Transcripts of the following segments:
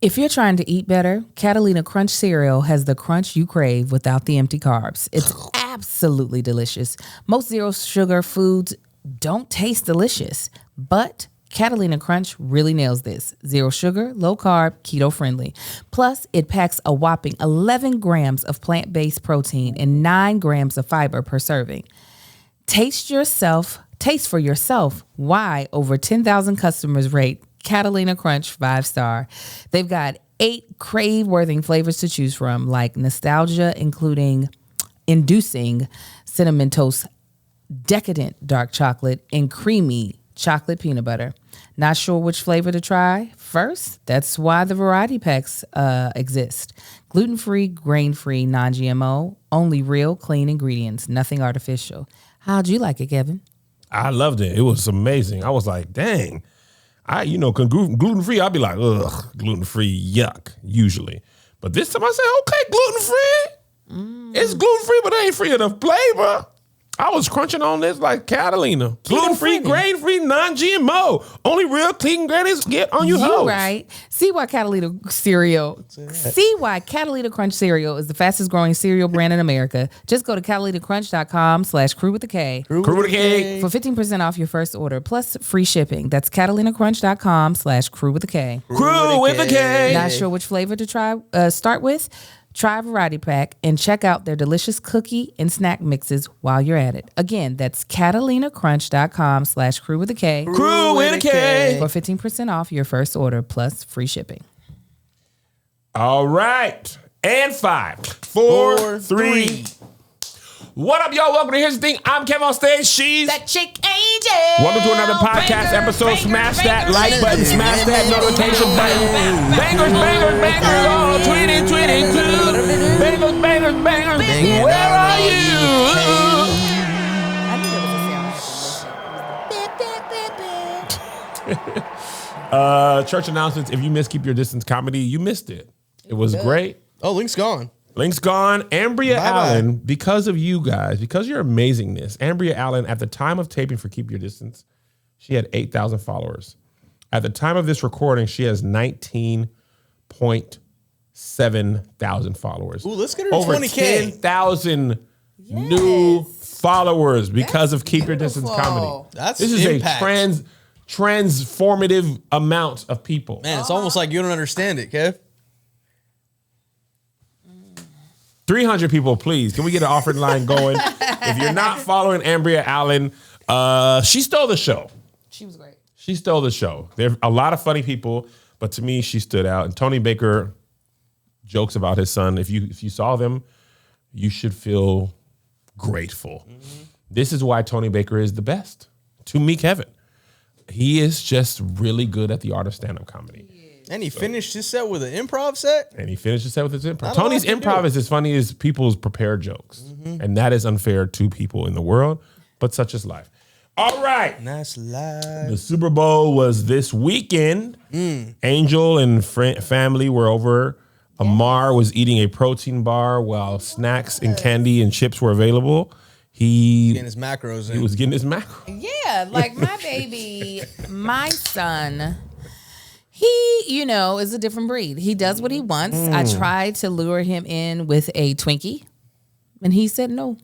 If you're trying to eat better, Catalina Crunch cereal has the crunch you crave without the empty carbs. It's absolutely delicious. Most zero sugar foods don't taste delicious, but Catalina Crunch really nails this. Zero sugar, low carb, keto friendly. Plus, it packs a whopping 11 grams of plant-based protein and 9 grams of fiber per serving. Taste for yourself why over 10,000 customers rate Catalina Crunch 5-star. They've got 8 crave-worthy flavors to choose from, like nostalgia, inducing cinnamon toast, decadent dark chocolate, and creamy chocolate peanut butter. Not sure which flavor to try first? That's why the variety packs exist. Gluten-free, grain-free, non-GMO, only real, clean ingredients, nothing artificial. How'd you like it, Kevin? I loved it. It was amazing. I was like, dang. Gluten-free, I'd be like, ugh, gluten-free, yuck, usually. But this time I said, okay, gluten-free. It's gluten-free, but it ain't free of the flavor. I was crunching on this like Catalina. Gluten-free, grain-free, non-GMO. Only real clean ingredients get on your hoes. Right. See why Catalina Crunch cereal is the fastest growing cereal brand in America. Just go to CatalinaCrunch.com/crew with a K. Crew with a K. For 15% off your first order, plus free shipping. That's CatalinaCrunch.com/crew with a K. Crew with a K. Not sure which flavor to try? Start with? Try a variety pack and check out their delicious cookie and snack mixes while you're at it. Again, that's CatalinaCrunch.com/crew with a K. Crew with a K. For 15% off your first order plus free shipping. All right. And 5, 4, 3. What up, y'all? Welcome to Here's the Thing. I'm Kevin on stage. She's that chick Angel. Welcome to another podcast episode. Smash that like button. Smash that notification button. Bangers, bangers, bangers. Oh, 2022. Bangers, bangers, bangers. Where are you? I knew there was a sound. Church announcements. If you missed Keep Your Distance comedy, you missed it. It was great. Oh, link's gone. Link's gone. Ambria Bye-bye. Allen, because of you guys, because of your amazingness, Ambria Allen, at the time of taping for Keep Your Distance, she had 8,000 followers. At the time of this recording, she has 19.7 thousand followers. Ooh, let's get her to Over 20K. 10,000 new followers because of Keep Your Distance comedy. This is impact. a transformative amount of people. Man, it's almost like you don't understand it, Kev. 300 people, please. Can we get an offering line going? If you're not following Ambria Allen, she stole the show. She was great. She stole the show. There are a lot of funny people, but to me, she stood out. And Tony Baker jokes about his son. If you saw them, you should feel grateful. Mm-hmm. This is why Tony Baker is the best. To me, Kevin. He is just really good at the art of stand-up comedy. And he finished his set with an improv set. And he finished his set with his improv. Tony's improv is as funny as people's prepared jokes. Mm-hmm. And that is unfair to people in the world, but such is life. All right. Nice life. The Super Bowl was this weekend. Angel and family were over. Amar was eating a protein bar while snacks and candy and chips were available. He getting his macros in. He was getting his macros. Yeah, like my baby, my son... He, is a different breed. He does what he wants. I tried to lure him in with a Twinkie, and he said no.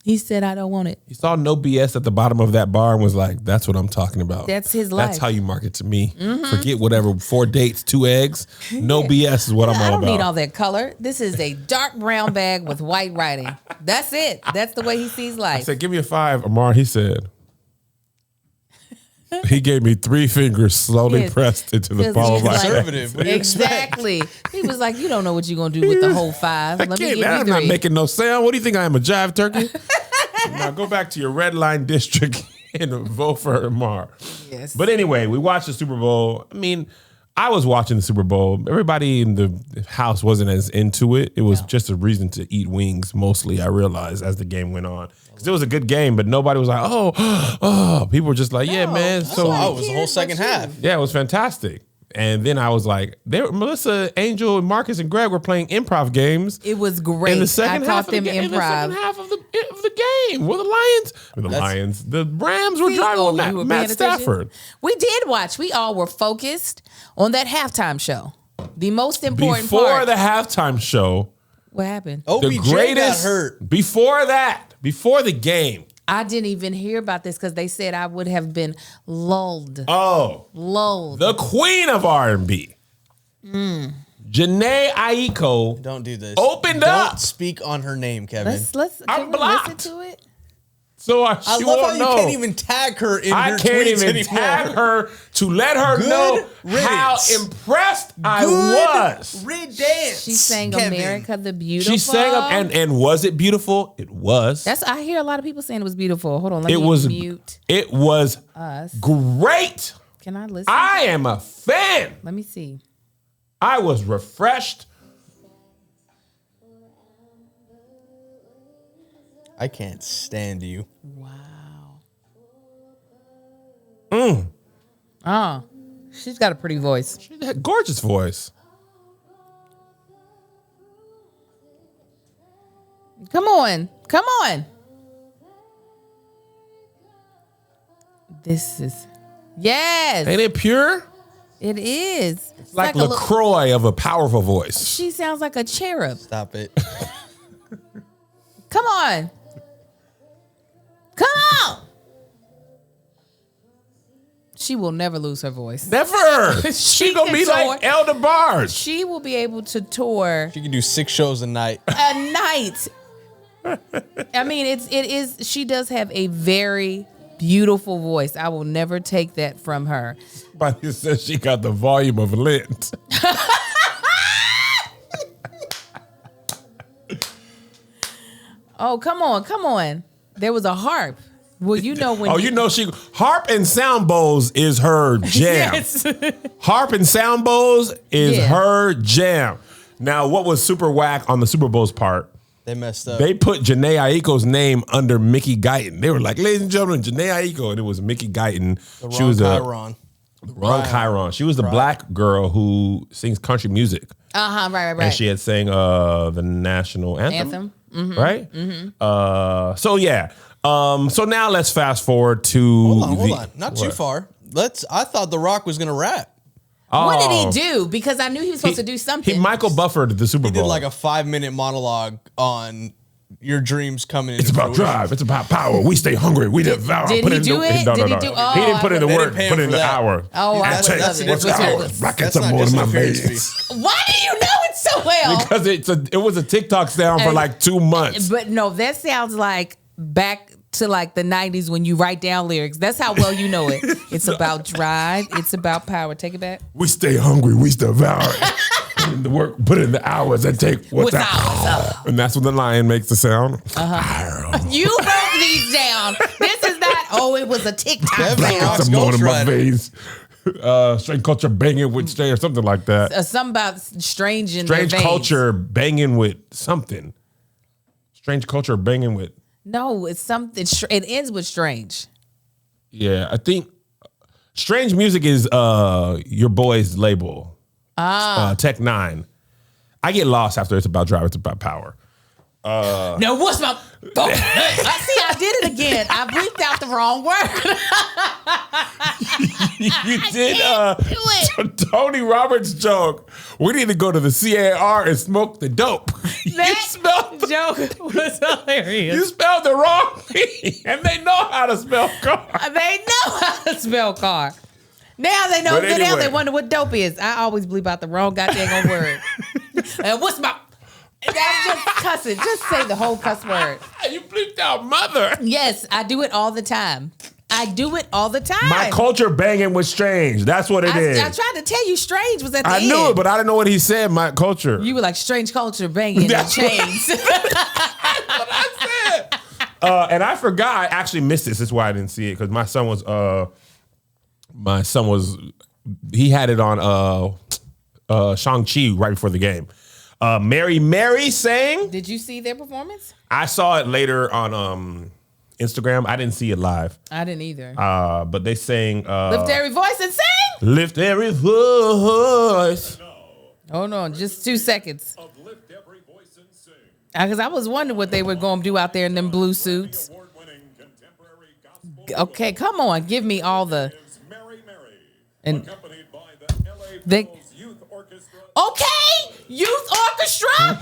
He said, I don't want it. He saw no BS at the bottom of that bar and was like, that's what I'm talking about. That's his life. That's how you market to me. Mm-hmm. Forget whatever, 4 dates, 2 eggs. No BS is what I'm all about. I don't need all that color. This is a dark brown bag with white writing. That's it. That's the way he sees life. I said, give me a 5. Amar, he said... He gave me 3 fingers slowly pressed into the palm of my hand. Conservative. Exactly. He was like, you don't know what you're going to do with the whole 5. Let me give you 3. I'm not making no sound. What do you think I am, a jive turkey? Now go back to your red line district and vote for Amar. Yes. But anyway, we watched the Super Bowl. I mean, I was watching the Super Bowl. Everybody in the house wasn't as into it. It was just a reason to eat wings, mostly, I realized, as the game went on. Because it was a good game, but nobody was like, oh. People were just like, yeah, man. So it was the whole second half. Yeah, it was fantastic. And then I was like, Melissa, Angel, and Marcus, and Greg were playing improv games. It was great. In the second half of the improv. In the second half of the game. Well, the Rams were driving Matt Stafford. We did watch. We all were focused on that halftime show. The most important Before part. the halftime show, What happened? the OBJ greatest. got hurt. Before that, before the game. I didn't even hear about this because they said I would have been lulled. Oh, Lulled. the queen of R&B, Jhene Aiko, Don't do this. Opened up. Don't speak on her name, Kevin. Let's I'm can we blocked. listen to it? so I she love how won't you know. can't even tag her in I her can't tweets even anymore. tag her to let her Good know how riddance. impressed I Good was. riddance. She sang Kevin. America the Beautiful. She sang up, and was it beautiful? It was. That's I hear a lot of people saying it was beautiful. Hold on, let It me was. mute It was us. great. Can I listen? I am a fan. Let me see. I was refreshed. I can't stand you. Wow. Oh, she's got a pretty voice. She had a gorgeous voice. Come on. Come on. This is yes. Ain't it pure? It is. It's Like a little- LaCroix of a powerful voice. she sounds like a cherub. Stop it. Come on. Come on. She will never lose her voice. Never. She She gonna can be like tour. Elder Barge. She will be able to tour She can do 6 shows a night. a night. I mean, it is. She does have a very beautiful voice. I will never take that from her. Somebody says she got the volume of lint. Oh, come on, come on. There was a harp. Well, you know when. Oh, you know she harp and sound bowls is her jam. Yes. Harp and sound bowls is Yeah. her jam. Now, what was super whack on the Super Bowl's part? They messed up. They put Jhene Aiko's name under Mickey Guyton. They were like, ladies and gentlemen, Jhene Aiko, and it was Mickey Guyton. the She was Chiron. Ron Chiron. She was the black girl who sings country music, Right. and she had sang the national anthem. Right? So yeah. So now let's fast forward to Hold on. Not too what? far. I thought The Rock was gonna rap. What did Oh. he do? Because I knew he was supposed to do something. He Michael Buffered the Super He Bowl. did like a 5-minute monologue on your dreams coming It's into about fruition. drive. It's about power. We stay hungry. We devour. did Put he in do the, it? No, Did no, he no. do- oh, he didn't put in the They work. didn't pay Put him in for the that. hour. Oh, I That's would a- love that's it. a What's the different hour? fee. Rock That's some not more just to my an appearance veins. fee. Why do you know it so well? Because it was a TikTok sound for And- like 2 months. But no, that sounds like back to like the 90s when you write down lyrics. That's how well you know it. It's about drive. It's about power. Take it back. We stay hungry. We devour. Put in the work. Put in the hours and take what's What's ours? And that's when the lion makes the sound. You wrote these down. This is not, oh, it was a TikTok. Kevin sound. Rock's Some more to my ghostwriter. veins. Strange culture banging with stay or something like that. Something about strange in Strange their veins. culture banging with something. Strange culture banging with. No, it's something. It ends with strange. Yeah, I think Strange Music is your boy's label. Tech Nine. I get lost after it's about drive. It's about power. Now, what's my. I did it again. I bleeped out the wrong word. You did do it. Tony Roberts joke. We need to go to the CAR and smoke the dope. That joke was hilarious. You spelled the wrong thing, and they know how to spell car. They know how to spell car. Now they know. But Now anyway. they wonder what dope is. I always bleep out the wrong goddamn word. And what's my? That's just cussing. Just say the whole cuss word. You bleeped out mother. Yes, I do it all the time. I do it all the time. My culture banging with Strange. That's what it is. I tried to tell you, strange was at the I end. knew it, but I didn't know what he said. My culture. You were like strange culture banging the That's what- chains. And I forgot. I actually missed this. That's why I didn't see it because my son was. He had it on Shang-Chi right before the game. Mary sang. Did you see their performance? I saw it later on Instagram. I didn't see it live. I didn't either. But they sang Lift every voice and sing. Lift Every Voice. Hold on, just 2 seconds. Uplift every voice and sing. Because I was wondering what they were going to do out there in them blue suits. Award-winning contemporary gospel Okay, come on, give me all the. is Mary Mary, And accompanied by the LA They- Phil's Youth Orchestra Okay, youth orchestra.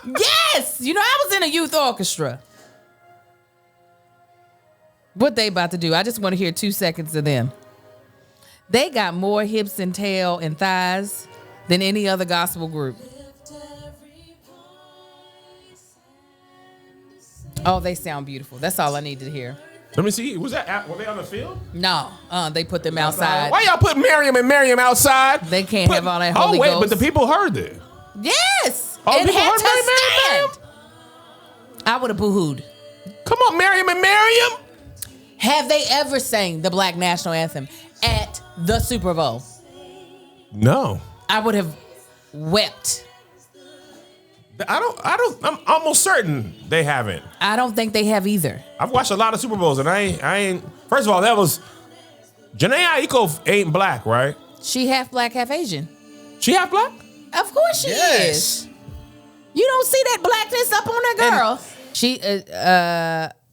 Yes, I was in a youth orchestra. What they about to do? I just want to hear 2 seconds of them. They got more hips and tail and thighs than any other gospel group. Oh, they sound beautiful. That's all I need to hear. Let me see. Were they on the field? No, they put them outside. Why y'all put Miriam and Miriam outside? They can't have all that Holy Ghost. But the people heard it. Yes. Oh, it people had heard to stand. I would have boo-hooed. Come on, Miriam and Miriam. Have they ever sang the Black National Anthem at the Super Bowl? No. I would have wept. I'm almost certain they haven't. I don't think they have either. I've watched a lot of Super Bowls and I ain't. First of all, that was Jhene Aiko ain't black, right? She half black, half Asian. She half black? Of course she is. You don't see that blackness up on that girl.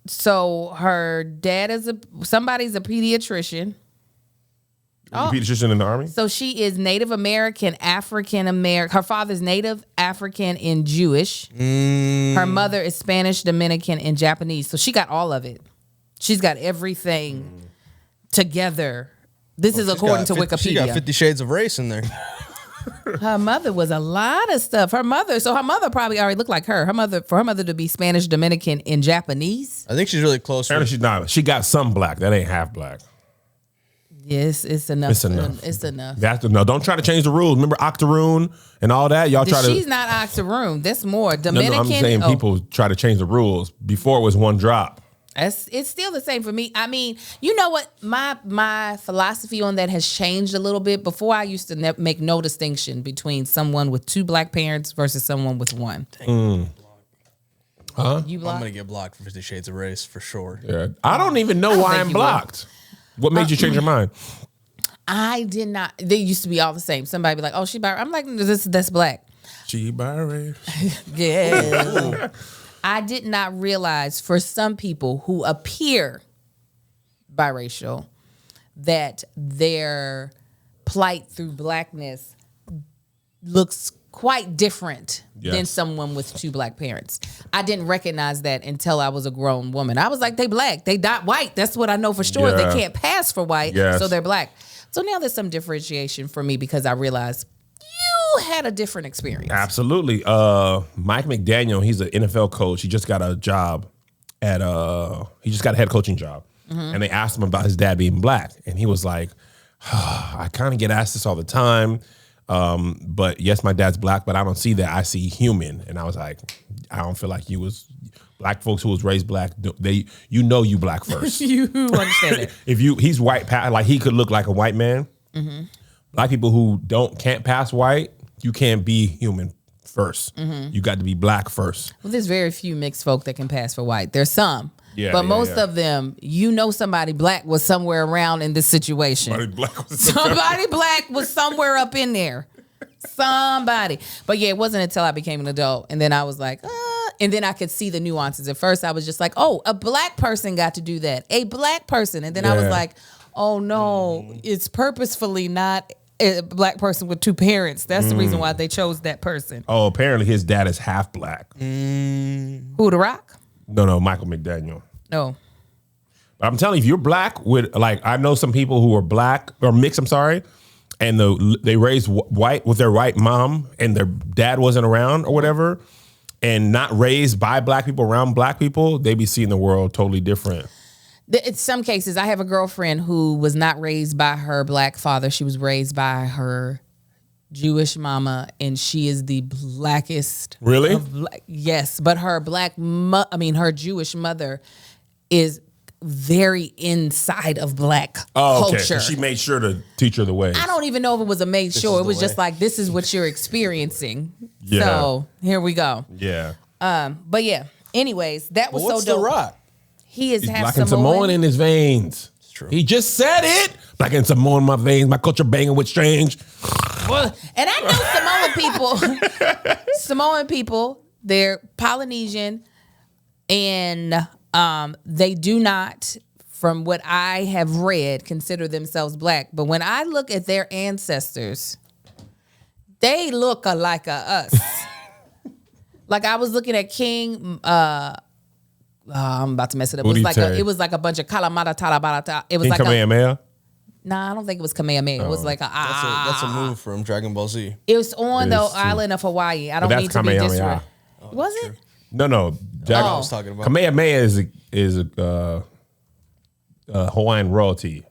So her dad somebody's a pediatrician. Pediatrician in the Army? So she is Native American, African American. Her father's Native, African, and Jewish. Her mother is Spanish, Dominican, and Japanese. So she got all of it. She's got everything together. This is according to Wikipedia. She got 50 Shades of Race in there. Her mother was a lot of stuff. Her mother probably already looked like her. For her mother to be Spanish, Dominican, and Japanese. I think she's really close. Apparently she's not. She got some black. That ain't half black. Yes, it's enough. It's enough. It's enough. No, don't try to change the rules. Remember Octoroon and all that? Y'all try to. She's not Octoroon. That's more Dominican. No, I'm saying people try to change the rules. Before it was one drop. It's still the same for me. I mean, you know what? My philosophy on that has changed a little bit. Before I used to make no distinction between someone with 2 black parents versus someone with 1. Huh? You blocked? I'm gonna get blocked for 50 Shades of Race for sure. Yeah. I don't even know why I'm blocked. What made you change your mind? I did not. They used to be all the same. Somebody be like, "Oh, she biracial." I'm like, "That's black." She biracial. Yeah. I did not realize for some people who appear biracial that their plight through blackness looks quite different than someone with 2 black parents. I didn't recognize that until I was a grown woman. I was like, they black, they not white. That's what I know for sure. Yeah. They can't pass for white, so they're black. So now there's some differentiation for me because I realized you had a different experience. Absolutely. Mike McDaniel, he's an NFL coach. He just got a job he just got a head coaching job. And they asked him about his dad being black. And he was like, I kind of get asked this all the time. But yes, my dad's black, but I don't see that. I see human. And I was like, I don't feel like black folks who was raised black. You black first. You understand that. He's white, like he could look like a white man. Black people who can't pass white, you can't be human first. You got to be black first. Well, there's very few mixed folk that can pass for white. There's some. But most of them, somebody black was somewhere around in this situation. Somebody black was somewhere up in there. Somebody. But yeah, it wasn't until I became an adult. And then I was like, and then I could see the nuances. At first, I was just like, oh, a black person got to do that. A black person. And then I was like, oh, no, it's purposefully not a black person with 2 parents. That's the reason why they chose that person. Oh, apparently his dad is half black. Who, The Rock? No, Michael McDaniel. No. But I'm telling you, if you're black I know some people who are black or mixed, and they raised white with their white mom and their dad wasn't around or whatever, and not raised by black people around black people, they be seeing the world totally different. In some cases, I have a girlfriend who was not raised by her black father. She was raised by her Jewish mama, and she is the blackest. Really? Yes, but her her Jewish mother is very inside of black culture. She made sure to teach her the ways. I don't even know if it was a made sure. It was just like, this is what you're experiencing. Yeah. So here we go. Yeah. But yeah. Anyways, that was so dope. The Rock? He's half black and Samoan in his veins. It's true. He just said it. Black and Samoan in my veins. My culture banging with strange. Well, and I know Samoan people, they're Polynesian, and they do not, from what I have read, consider themselves black. But when I look at their ancestors, They look alike us. Like I was looking at King. I'm about to mess it up. It was like a bunch of kalamata talabata. It was King like Kamehameha? Nah, I don't think it was Kamehameha. It was like That's a move from Dragon Ball Z. It was on the is, too. island of Hawaii. I don't that's mean to be Kamehameha. disrespectful. Was it? No. Dragon I was talking about. Kamehameha is a Hawaiian royalty.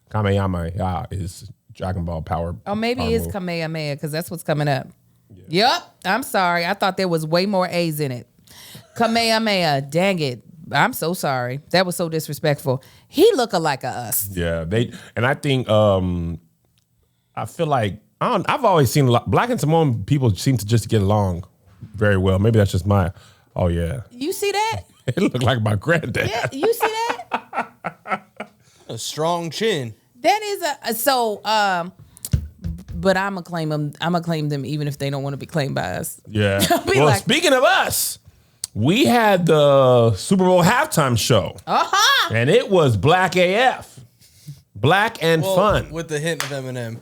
Kamehameha is Dragon Ball power. Oh, maybe power it's move. Kamehameha because that's what's coming up. Yep. I'm sorry. I thought there was way more A's in it. Kamehameha. Dang it. I'm so sorry. That was so disrespectful. He look alike us. Yeah, I think I feel like I've always seen a lot. Black and Samoan people seem to just get along very well. Maybe that's just my. Oh yeah, You see that? it looked like my granddad. Yeah, you see that? A strong chin. That is but I'm gonna claim them. I'm gonna claim them even if they don't want to be claimed by us. Yeah. Be Well, like- speaking of us, we had the Super Bowl halftime show, and it was black AF, black and fun With the hint of Eminem.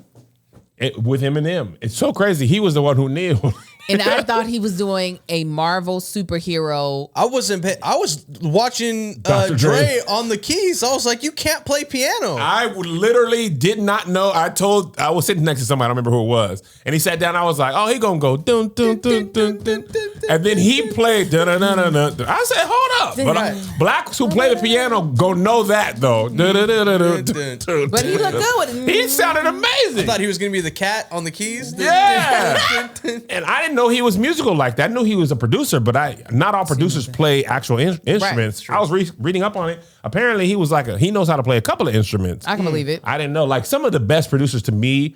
with Eminem. It's so crazy. He was the one who kneeled. And I thought he was doing a Marvel superhero. I was watching Dr. Dre Dre. on the keys. I was like, you can't play piano. I literally did not know. I was sitting next to somebody, I don't remember who it was. And he sat down, I was like, oh, he gonna go dun dun dun dun dun. And then he played dun dun dun dun dun. I said, hold up. But blacks who play the piano go know that though. Dun, dun, dun, dun, dun, dun, But he looked good with it. He sounded amazing. I thought he was gonna be the cat on the keys. Yeah. And I didn't know he was musical like that. I knew he was a producer, but not all producers play actual instruments. I was reading up on it. Apparently, he was he knows how to play a couple of instruments. I can believe it. I didn't know. Like some of the best producers to me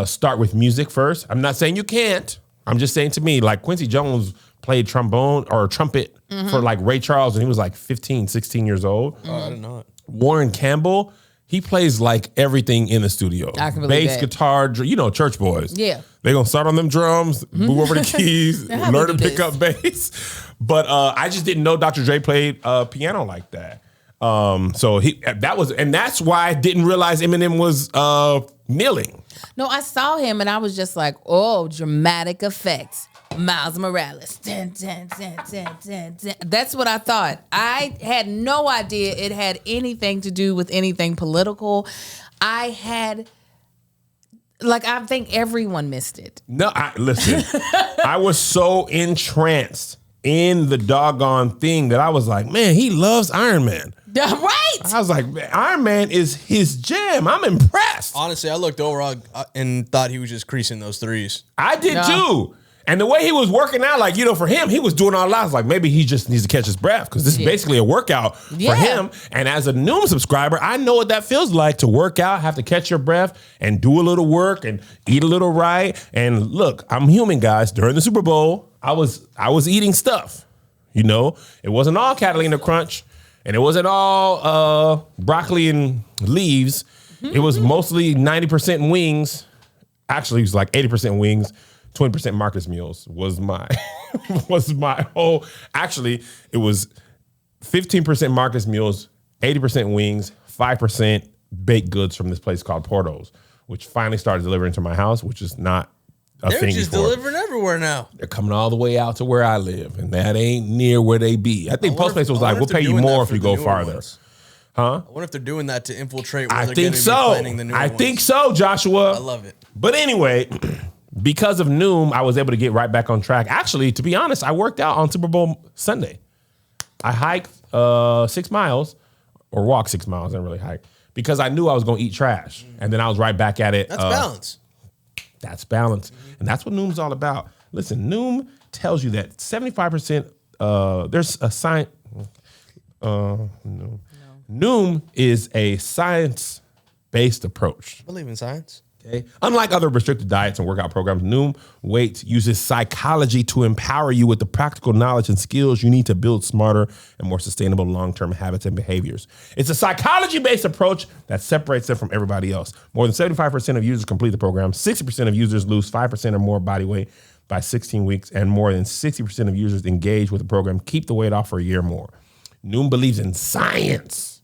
start with music first. I'm not saying you can't. I'm just saying to me, like Quincy Jones played trombone or trumpet for like Ray Charles, and he was like 15, 16 years old. Oh, I didn't know it. Warren Campbell, he plays like everything in the studio. I can believe bass, that. guitar, church boys. Yeah. They gonna start on them drums, move over the keys, How we learn to do pick this? up bass. But I just didn't know Dr. Dre played piano like that. So that's why I didn't realize Eminem was kneeling. No, I saw him and I was just like, oh, dramatic effects. Miles Morales. Dun, dun, dun, dun, dun, dun. That's what I thought. I had no idea it had anything to do with anything political. I think everyone missed it. No, listen. I was so entranced in the doggone thing that I was like, man, he loves Iron Man. Right? I was like, man, Iron Man is his jam. I'm impressed. Honestly, I looked over and thought he was just creasing those threes. I did No. too. And the way he was working out, for him, he was doing all that. Like maybe he just needs to catch his breath because this is basically a workout Yeah. for him. And as a Noom subscriber, I know what that feels like to work out, have to catch your breath and do a little work and eat a little right. And look, I'm human, guys. During the Super Bowl, I was eating stuff. It wasn't all Catalina Crunch and it wasn't all broccoli and leaves. It was mostly 90% wings. Actually, it was like 80% wings. 20% Marcus Meals was my whole. Actually, it was 15% Marcus Meals, 80% wings, 5% baked goods from this place called Porto's, which finally started delivering to my house, which is not a They're thing just before. delivering everywhere now. They're coming all the way out to where I live, and that ain't near where they be. I think Postmates was like, "We'll pay you more if you go farther." I wonder if they're doing that to infiltrate. Where I they're think gonna so. Be planning the new I ones. think so, Joshua. I love it. But anyway, because of Noom, I was able to get right back on track. Actually, to be honest, I worked out on Super Bowl Sunday. I hiked 6 miles, or walked 6 miles, I didn't really hike, because I knew I was going to eat trash. And then I was right back at it. That's balance. That's balance. And that's what Noom's all about. Listen, Noom tells you that 75%, there's a science. No. Noom is a science-based approach. I believe in science. Okay. Unlike other restricted diets and workout programs, Noom Weight uses psychology to empower you with the practical knowledge and skills you need to build smarter and more sustainable long-term habits and behaviors. It's a psychology-based approach that separates them from everybody else. More than 75% of users complete the program. 60% of users lose 5% or more body weight by 16 weeks, and more than 60% of users engaged with the program keep the weight off for a year or more. Noom believes in science.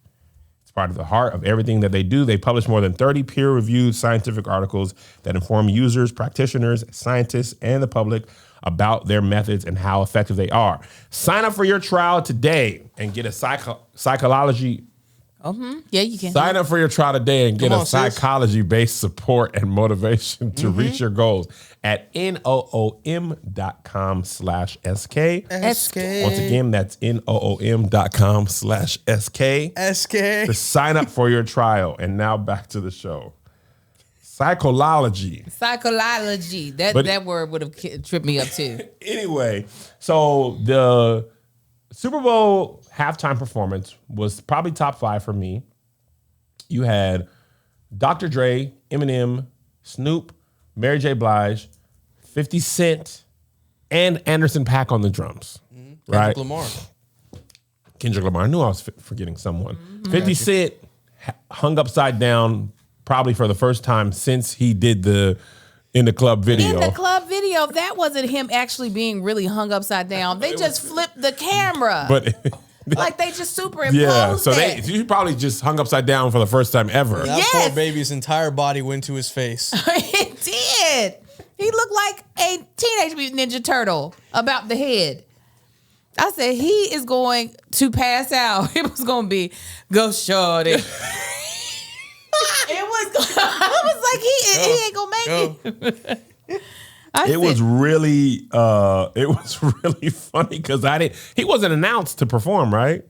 It's part of the heart of everything that they do. They publish more than 30 peer-reviewed scientific articles that inform users, practitioners, scientists, and the public about their methods and how effective they are. Sign up for your trial today and get a psychology. Yeah, you can. Sign up for your trial today and get Come a on, sis. psychology-based support and motivation to reach your goals at noom.com/SK. SK. Once again, that's noom.com/SK. SK. To sign up for your trial. And now back to the show. Psychology. Psychology. That word would have tripped me up too. Anyway, so the Super Bowl halftime performance was probably top 5 for me. You had Dr. Dre, Eminem, Snoop, Mary J. Blige, 50 Cent, and Anderson .Paak on the drums. Right? Kendrick Lamar. I knew I was forgetting someone. 50 Cent hung upside down probably for the first time since he did the In the Club video. In the club video, that wasn't him actually being really hung upside down. They just flipped the camera. But like they just superimposed yeah, so it. he probably just hung upside down for the first time ever. That Yes. poor baby's entire body went to his face. It did. He looked like a Teenage Mutant Ninja Turtle about the head. I said, he is going to pass out. It was going to be, go shorty. It was like, he ain't going to make it. It was really funny because he wasn't announced to perform, right?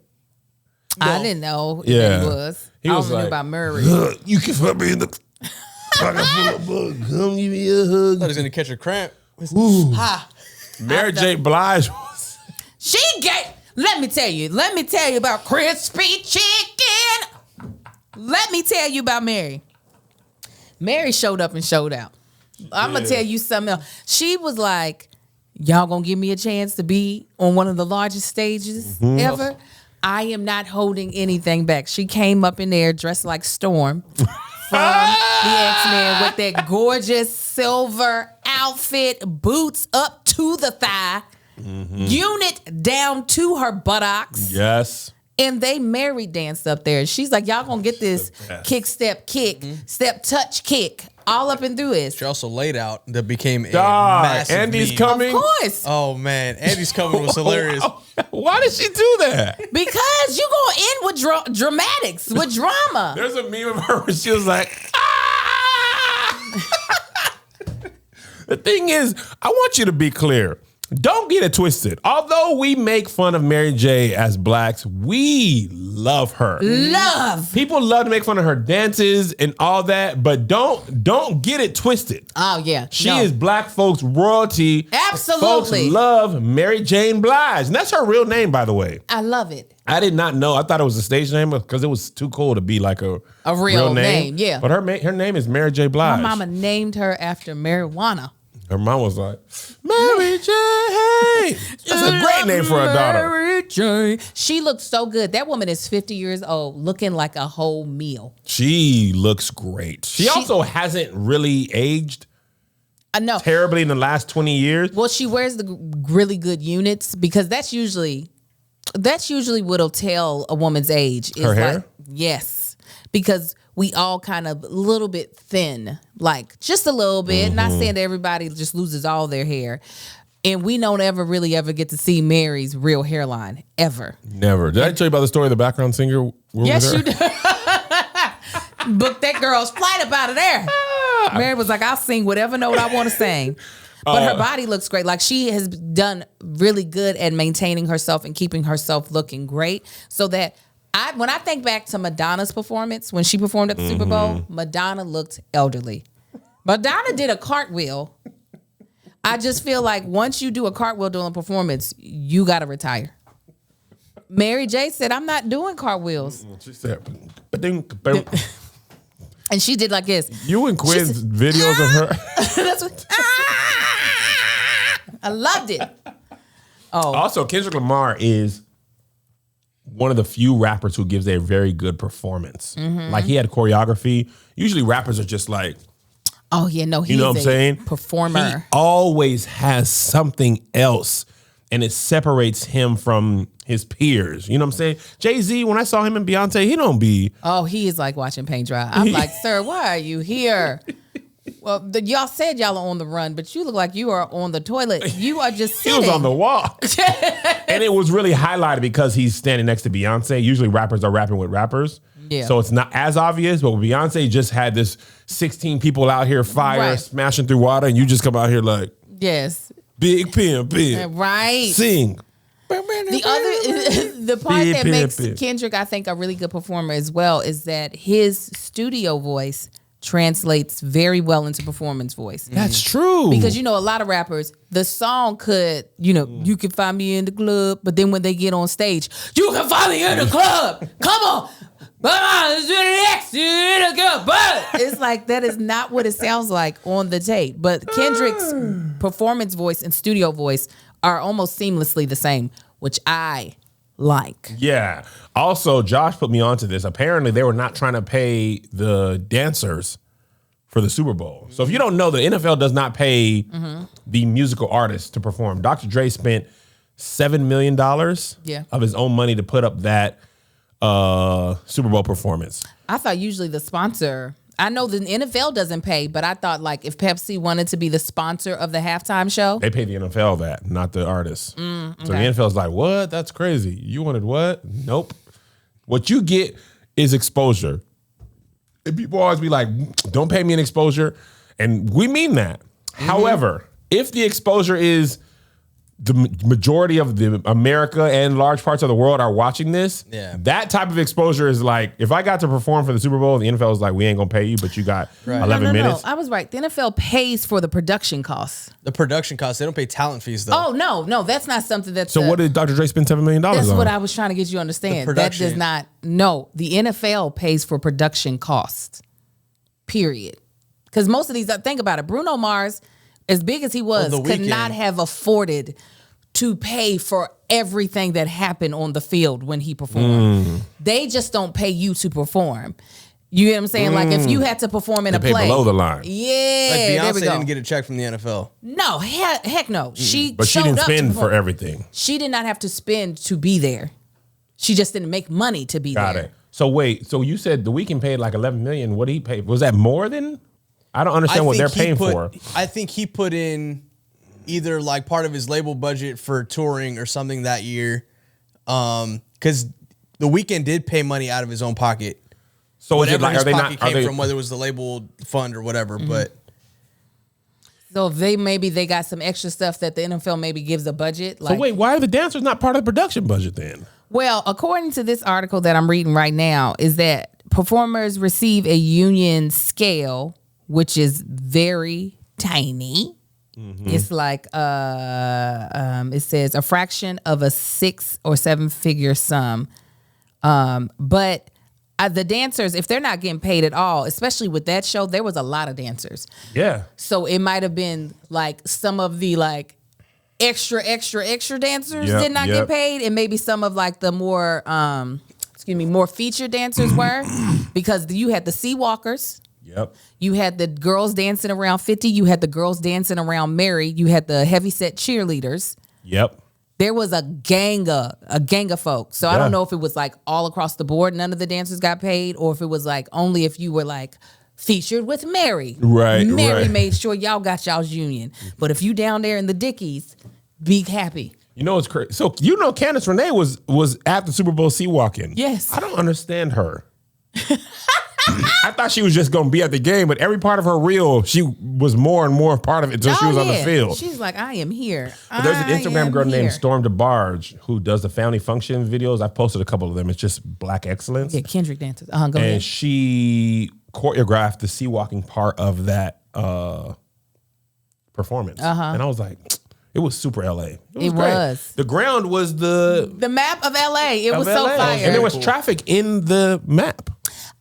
I didn't know who Yeah. he was. He I was don't know like, about Murray. You can put me in the pocket full of bugs. Come give me a hug. I thought he was going to catch a cramp. Mary J. Blige was. She gave. Let me tell you about crispy chicken. Let me tell you about Mary. Mary showed up and showed out. I'm going to tell you something else. She was like, y'all going to give me a chance to be on one of the largest stages ever? I am not holding anything back. She came up in there dressed like Storm from the X-Men with that gorgeous silver outfit, boots up to the thigh, unit down to her buttocks. Yes. And they Mary danced up there. She's like, y'all gonna get this kick, step, touch, kick, all up and through this. She also laid out that became a Dog, massive Andy's meme. coming. Of course. Oh, man. Andy's coming was hilarious. Why did she do that? Because you gonna end with dramatics, with drama. There's a meme of her where she was like, ah! The thing is, I want you to be clear. Don't get it twisted. Although we make fun of Mary J as blacks, we love her. Love. People love to make fun of her dances and all that, but don't get it twisted. Oh, yeah. She is black folks' royalty. Absolutely. Folks love Mary Jane Blige. And that's her real name, by the way. I love it. I did not know. I thought it was a stage name because it was too cool to be like a real name. Yeah. But her name is Mary J. Blige. My mama named her after marijuana. Her mom was like, Mary J. That's a great name for a daughter. Mary J. She looks so good. That woman is 50 years old, looking like a whole meal. She looks great. She also hasn't really aged No. terribly in the last 20 years. Well, she wears the really good units because that's usually what'll tell a woman's age. Is Her hair? Like, yes, because we all kind of a little bit thin, like just a little bit. Not saying that everybody just loses all their hair. And we don't ever get to see Mary's real hairline, ever. Never. Did I tell you about the story of the background singer? Yes, you did. Book that girl's flight up out of there. Mary was like, I'll sing whatever note I want to sing. But her body looks great. Like she has done really good at maintaining herself and keeping herself looking great. So that when I think back to Madonna's performance, when she performed at the Super Bowl, Madonna looked elderly. Madonna did a cartwheel. I just feel like once you do a cartwheel during a performance, you got to retire. Mary J said, I'm not doing cartwheels. She said, "Ba-ding-ba-ding." And she did like this. You and Quinn's videos of her. That's what, I loved it. Oh, Also, Kendrick Lamar is one of the few rappers who gives a very good performance. Like he had choreography. Usually rappers are just like, oh yeah, no, he's you know what I'm saying? performer. He always has something else. and it separates him from his peers. You know what I'm saying? Jay-Z, when I saw him and Beyonce, he don't be. Oh, he is like watching paint dry. I'm like, sir, why are you here? Well, y'all said y'all are on the run, but you look like you are on the toilet. You are just He sitting. was on the walk. And it was really highlighted because he's standing next to Beyonce. Usually rappers are rapping with rappers. Yeah. So it's not as obvious, but Beyonce just had this 16 people out here fire, smashing through water, and you just come out here like, Yes. big pimp, Right. sing. The part Big that makes pimp. Kendrick, I think, a really good performer as well is that his studio voice translates very well into performance voice. That's true. Because, a lot of rappers, the song could, you can find me in the club, but then when they get on stage, you can find me in the club. Come on. But it's like that is not what it sounds like on the tape. But Kendrick's performance voice and studio voice are almost seamlessly the same, which I like. Yeah. Also, Josh put me onto this. Apparently, they were not trying to pay the dancers for the Super Bowl. So if you don't know, the NFL does not pay the musical artists to perform. Dr. Dre spent $7 million of his own money to put up that Super Bowl performance. I thought usually the sponsor, I know the NFL doesn't pay, but I thought like if Pepsi wanted to be the sponsor of the halftime show. They pay the NFL that, not the artists. So the NFL's like, what? That's crazy. You wanted what? Nope. What you get is exposure. And people always be like, don't pay me an exposure. And we mean that. However, if the exposure is the majority of the America and large parts of the world are watching this, that type of exposure is like, if I got to perform for the Super Bowl, the NFL is like, we ain't gonna pay you, but you got 11 minutes. No, I was right. The NFL pays for the production costs. The production costs, they don't pay talent fees though. Oh, no, that's not something that's... So what did Dr. Dre spend $7 million on? That's what I was trying to get you to understand. That does not... No, the NFL pays for production costs. Period. Because most of these... Think about it. Bruno Mars, as big as he was, could not have afforded to pay for everything that happened on the field when he performed. They just don't pay you to perform. You get what I'm saying? Like if you had to perform in a play. Below the line. Yeah, like there Beyonce we go. didn't get a check from the NFL. No, heck no. But she didn't spend for everything. She did not have to spend to be there. She just didn't make money to be there. Got it. So wait, so you said The Weeknd paid like $11 million. What did he pay? Was that more than? I don't understand what they're paying for. I think he put in either like part of his label budget for touring or something that year. Because The Weeknd did pay money out of his own pocket. So whatever is it like, his are they pocket not? came from, whether it was the label fund or whatever, but. So they got some extra stuff that the NFL maybe gives a budget. So wait, why are the dancers not part of the production budget then? Well, according to this article that I'm reading right now, is that performers receive a union scale, which is very tiny. It's like it says a fraction of a 6 or 7 figure sum. But the dancers, if they're not getting paid at all, especially with that show, there was a lot of dancers. Yeah. So it might have been like some of the like extra dancers did not get paid, and maybe some of like the more more featured dancers were, because you had the Sea Walkers. Yep. You had the girls dancing around 50. You had the girls dancing around Mary. You had the heavyset cheerleaders. Yep. There was a gang of folks. So I don't know if it was like all across the board, none of the dancers got paid, or if it was like only if you were like featured with Mary. Right. Mary made sure y'all got y'all's union. But if you down there in the Dickies, be happy. You know it's crazy. So Candace Renee was at the Super Bowl sea walking. Yes. I don't understand her. I thought she was just going to be at the game, but every part of her reel, she was more and more part of it until she was on the field. She's like, I am here. But there's an Instagram girl named Storm DeBarge who does the family function videos. I've posted a couple of them. It's just black excellence. Yeah, Kendrick dances. Go and ahead. she choreographed the sea walking part of that performance. And I was like, it was super LA. It was. The ground was the map of LA. It was so fire. And there was traffic in the map.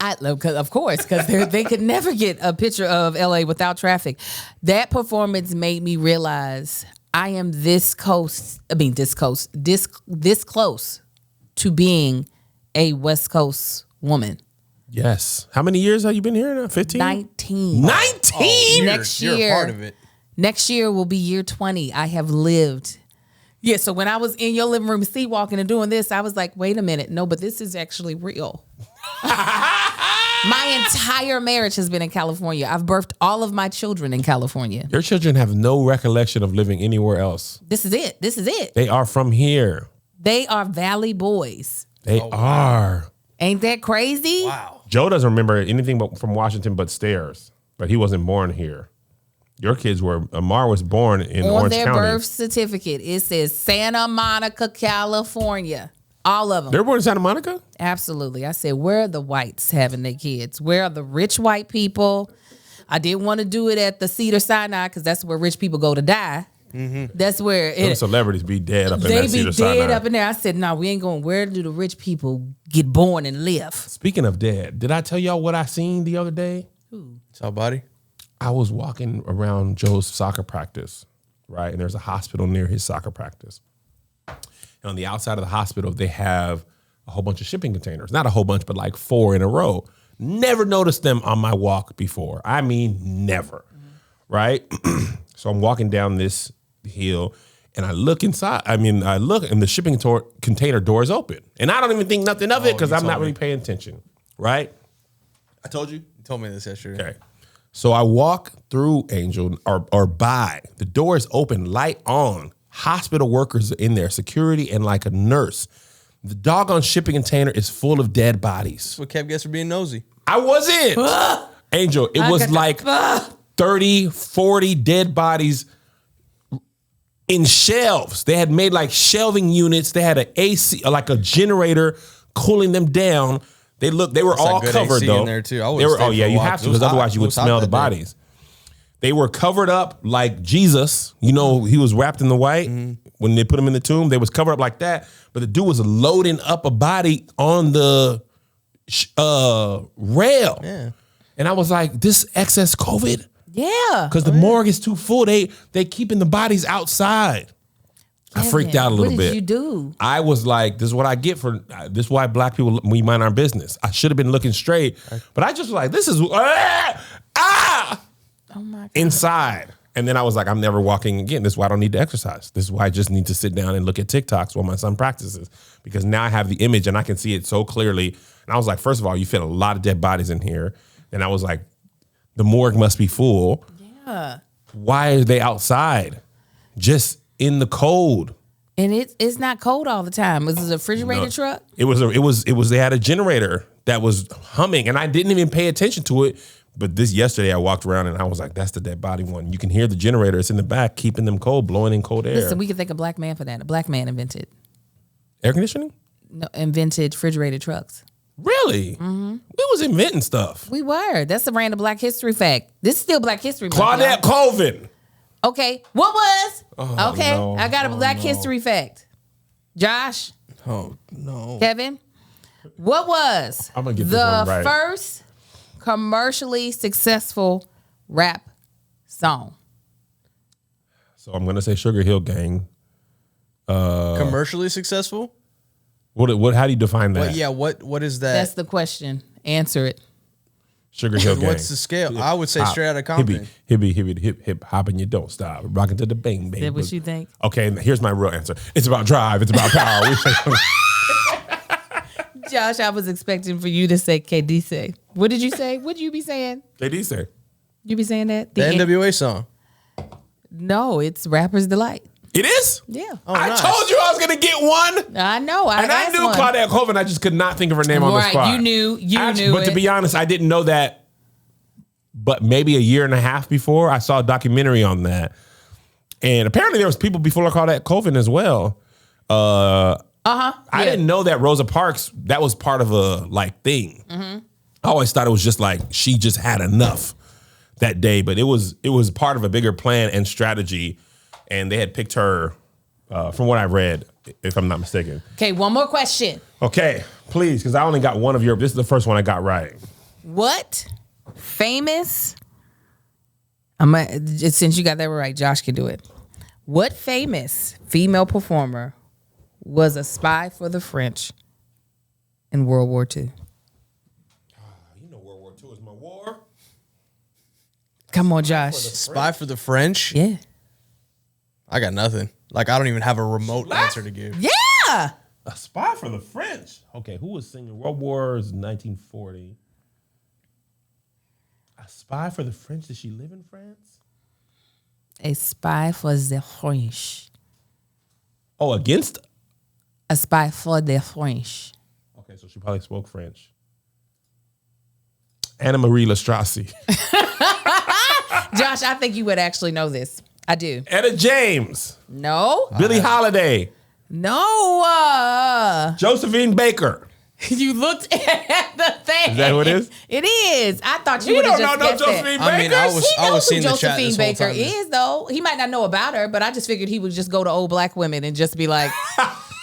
Of course, because they could never get a picture of LA without traffic. That performance made me realize I am this close to being a West Coast woman. Yes. How many years have you been here now? 15? 19. 19? Next year. You're a part of it. Next year will be year 20. I have lived Yeah, so when I was in your living room sleepwalking and doing this, I was like, wait a minute. No, but this is actually real. My entire marriage has been in California. I've birthed all of my children in California. Your children have no recollection of living anywhere else. This is it. This is it. They are from here. They are Valley boys. They are. Ain't that crazy? Wow. Joe doesn't remember anything from Washington but stairs, but he wasn't born here. Your kids were, Amar was born in On Orange their County. birth certificate, it says Santa Monica, California. All of them. They were born in Santa Monica? Absolutely. I said, where are the whites having their kids? Where are the rich white people? I didn't want to do it at the Cedar Sinai because that's where rich people go to die. Mm-hmm. That's where Them celebrities be dead up in they that be Cedar dead Sinai. up in there. I said, no, we ain't going. Where do the rich people get born and live? Speaking of dead, did I tell y'all what I seen the other day? Saw body. I was walking around Joe's soccer practice, right? And there's a hospital near his soccer practice. And on the outside of the hospital, they have a whole bunch of shipping containers. Not a whole bunch, but like 4 in a row. Never noticed them on my walk before. I mean, never, right? So I'm walking down this hill and I look inside. I look and the shipping container door is open. And I don't even think nothing of it because I'm not really paying attention, right? I told you? You told me this yesterday. Okay. So I walk through Angel or by. The door is open, light on. Hospital workers are in there, security and like a nurse. The doggone shipping container is full of dead bodies. That's what kept guests from being nosy. I wasn't. Angel, it was like 30, 40 dead bodies in shelves. They had made like shelving units. They had an AC, like a generator cooling them down. They were all good covered AC though. in there, too. I They would've were, stayed oh for yeah, a you while have to 'cause it was because hot. otherwise you It would was hot smell the that day. bodies. They were covered up like Jesus. You know, he was wrapped in the white when they put him in the tomb. They was covered up like that. But the dude was loading up a body on the rail. Yeah. And I was like, this excess COVID? Yeah. Because the morgue is too full. They keeping the bodies outside. I freaked out a little What bit. did you do? I was like, this is what I get for, this is why black people, we mind our business. I should have been looking straight. But I just was like, this is, Oh my God. inside. And then I was like, I'm never walking again. This is why I don't need to exercise. This is why I just need to sit down and look at TikToks while my son practices. Because now I have the image and I can see it so clearly. And I was like, first of all, you fit a lot of dead bodies in here. And I was like, the morgue must be full. Yeah. Why are they outside? Just in the cold. And it's not cold all the time. Was it a refrigerator truck? It was they had a generator that was humming and I didn't even pay attention to it. But yesterday I walked around and I was like, that's the dead body one. You can hear the generator. It's in the back, keeping them cold, blowing in cold air. Listen, we could thank a black man for that. A black man Air conditioning? invented refrigerator trucks. Really? Mm-hmm. We was inventing stuff. We were. That's a random Black History fact. This is still Black History Month. Claudette y'all. Colvin. Okay. What was? Oh, okay. no. I got a Black History fact. Josh, Oh, no. Kevin, what was I'm gonna get this the one right. first commercially successful rap song? So I'm gonna say Sugar Hill Gang. Commercially successful? What? How do you define that? What? Yeah. What is that? That's the question. Answer it. Sugar Hill Gang. What's the scale? I would say straight out of Compton. Hippie, hip, hip, hop, and you don't stop. Rocking to the bang, bang. Is that what you think? Okay, here's my real answer. It's about drive. It's about power. Josh, I was expecting for you to say KD say. What did you say? What did you be saying? KD say. You be saying that? The NWA song. No, it's Rapper's Delight. It is? Yeah. Oh, I nice. told you I was going to get one. I know. And I asked knew one. Claudette Colvin. I just could not think of her name on the Right, spot. you knew But to it. be honest, I didn't know that. But maybe a year and a half before, I saw a documentary on that. And apparently there was people before Claudette Colvin as well. I didn't know that Rosa Parks, that was part of a thing. Mm-hmm. I always thought it was just like she just had enough that day, but it was part of a bigger plan and strategy, and they had picked her, from what I read, if I'm not mistaken. Okay, one more question. Okay, please, because I only got one of your. This is the first one I got right. What famous? Since you got that right, Josh can do it. What famous female performer was a spy for the French in World War II? You know, World War II is my war. Come on, Josh. Spy for the French? Yeah. I got nothing. Like, I don't even have a remote answer to give. Yeah. A spy for the French. Okay, who was singing World Wars 1940? A spy for the French. Did she live in France? A spy for the French. Oh, against? A spy for the French. Okay, so she probably spoke French. Anna Marie Lastrasse. Josh, I think you would actually know this. I do. Etta James. No. Billie Holiday. No. Josephine Baker. You looked at the thing. Is that what it is? It is. I thought you You would have don't just know no guessed Josephine that. Baker? I mean, I was seeing the chat Josephine this whole Baker time. is, though. He might not know about her, but I just figured he would just go to old black women and just be like,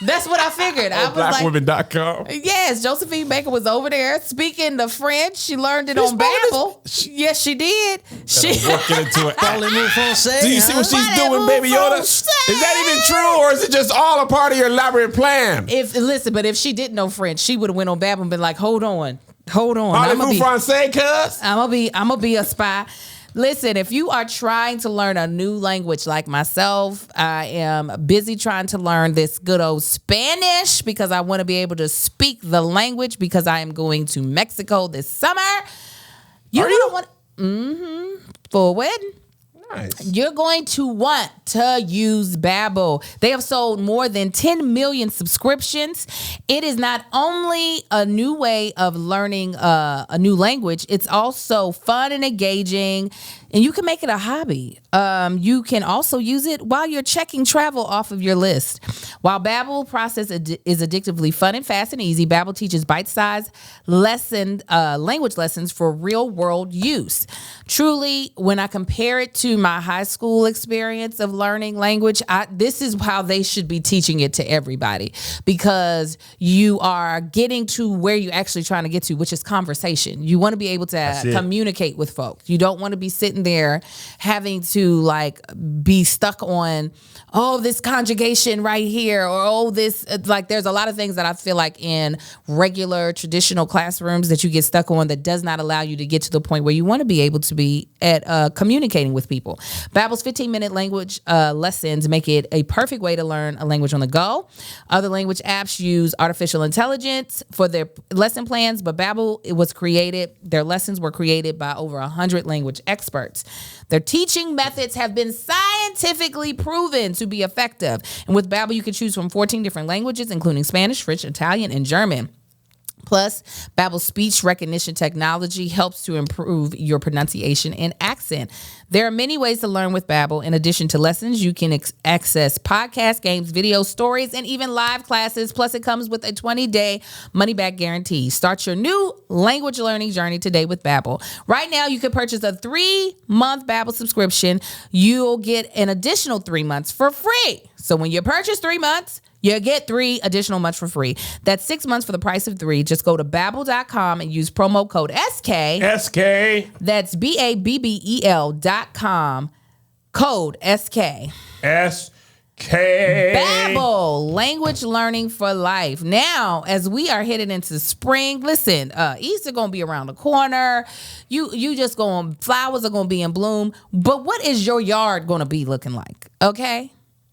that's what I figured. I was like, Blackwomen.com. yes, Josephine Baker was over there speaking the French. She learned it She on spoke this- Babbel. Yes, she did. She Working into it. Parlez-vous français? Do you see what she's doing, Baby Yoda? Is that even true, or is it just all a part of your elaborate plan? But if she didn't know French, she would have went on Babbel and been like, hold on. Parlez-vous français, cuz? I'm gonna be a spy. Listen, if you are trying to learn a new language like myself, I am busy trying to learn this good old Spanish because I want to be able to speak the language because I am going to Mexico this summer. For a wedding. Nice. You're going to want to use Babbel. They have sold more than 10 million subscriptions. It is not only a new way of learning a new language, it's also fun and engaging, and you can make it a hobby. You can also use it while you're checking travel off of your list. While Babbel process is addictively fun and fast and easy, Babbel teaches bite-sized language lessons for real-world use. Truly, when I compare it to my high school experience of learning language, this is how they should be teaching it to everybody, because you are getting to where you're actually trying to get to, which is conversation. You want to be able to communicate with folks. You don't want to be sitting there having to like be stuck on, oh, this conjugation right here, or oh, this, like, there's a lot of things that I feel like in regular traditional classrooms that you get stuck on that does not allow you to get to the point where you want to be able to be at communicating with people. Babbel's 15-minute language lessons make it a perfect way to learn a language on the go. Other language apps use artificial intelligence for their lesson plans, but Babbel, their lessons were created by over 100 language experts. Their teaching methods have been scientifically proven to be effective. And with Babbel, you can choose from 14 different languages, including Spanish, French, Italian, and German. Plus, Babbel's speech recognition technology helps to improve your pronunciation and accent. There are many ways to learn with Babbel. In addition to lessons, you can access podcasts, games, videos, stories, and even live classes. Plus, it comes with a 20-day money-back guarantee. Start your new language learning journey today with Babbel. Right now, you can purchase a 3-month Babbel subscription. You'll get an additional 3 months for free. So when you purchase 3 months, you get 3 additional months for free. That's 6 months for the price of 3. Just go to Babbel.com and use promo code SK. SK. That's BABBEL.com. Code SK. SK. Babbel, language learning for life. Now, as we are heading into spring, listen, Easter gonna be around the corner. You just flowers are gonna be in bloom. But what is your yard gonna be looking like? Okay?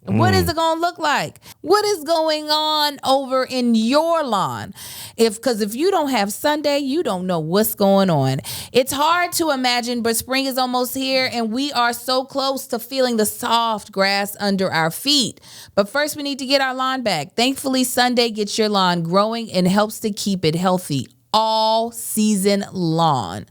What is it going to look like? What is going on over in your lawn? Because if you don't have Sunday, you don't know what's going on. It's hard to imagine, but spring is almost here, and we are so close to feeling the soft grass under our feet. But first, we need to get our lawn back. Thankfully, Sunday gets your lawn growing and helps to keep it healthy all season long.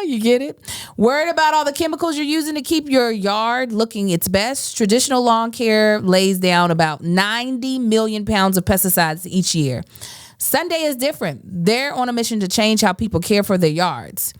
You get it? Worried about all the chemicals you're using to keep your yard looking its best? Traditional lawn care lays down about 90 million pounds of pesticides each year. Sunday is different. They're on a mission to change how people care for their yards.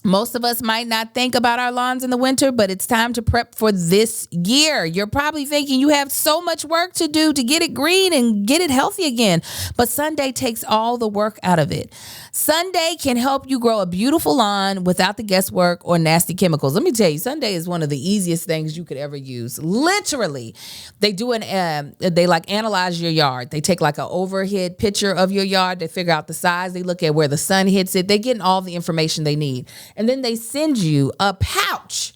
Most of us might not think about our lawns in the winter, but it's time to prep for this year. You're probably thinking you have so much work to do to get it green and get it healthy again. But Sunday takes all the work out of it. Sunday can help you grow a beautiful lawn without the guesswork or nasty chemicals. Let me tell you, Sunday is one of the easiest things you could ever use. Literally, they analyze your yard. They take like an overhead picture of your yard. They figure out the size. They look at where the sun hits it. They're getting all the information they need. And then they send you a pouch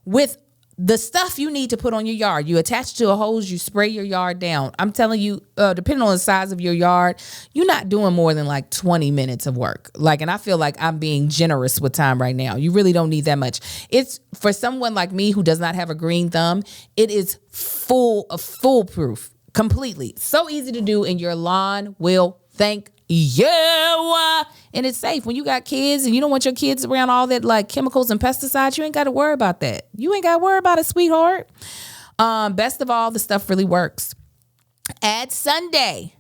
with the stuff you need to put on your yard. You attach to a hose, you spray your yard down. I'm telling you, depending on the size of your yard, you're not doing more than like 20 minutes of work. Like, and I feel like I'm being generous with time right now. You really don't need that much. It's for someone like me who does not have a green thumb, it is foolproof, completely. So easy to do, and your lawn will thank you. And it's safe. When you got kids and you don't want your kids around all that like chemicals and pesticides, you ain't got to worry about that. You ain't got to worry about it, sweetheart. Best of all, the stuff really works. And Sunday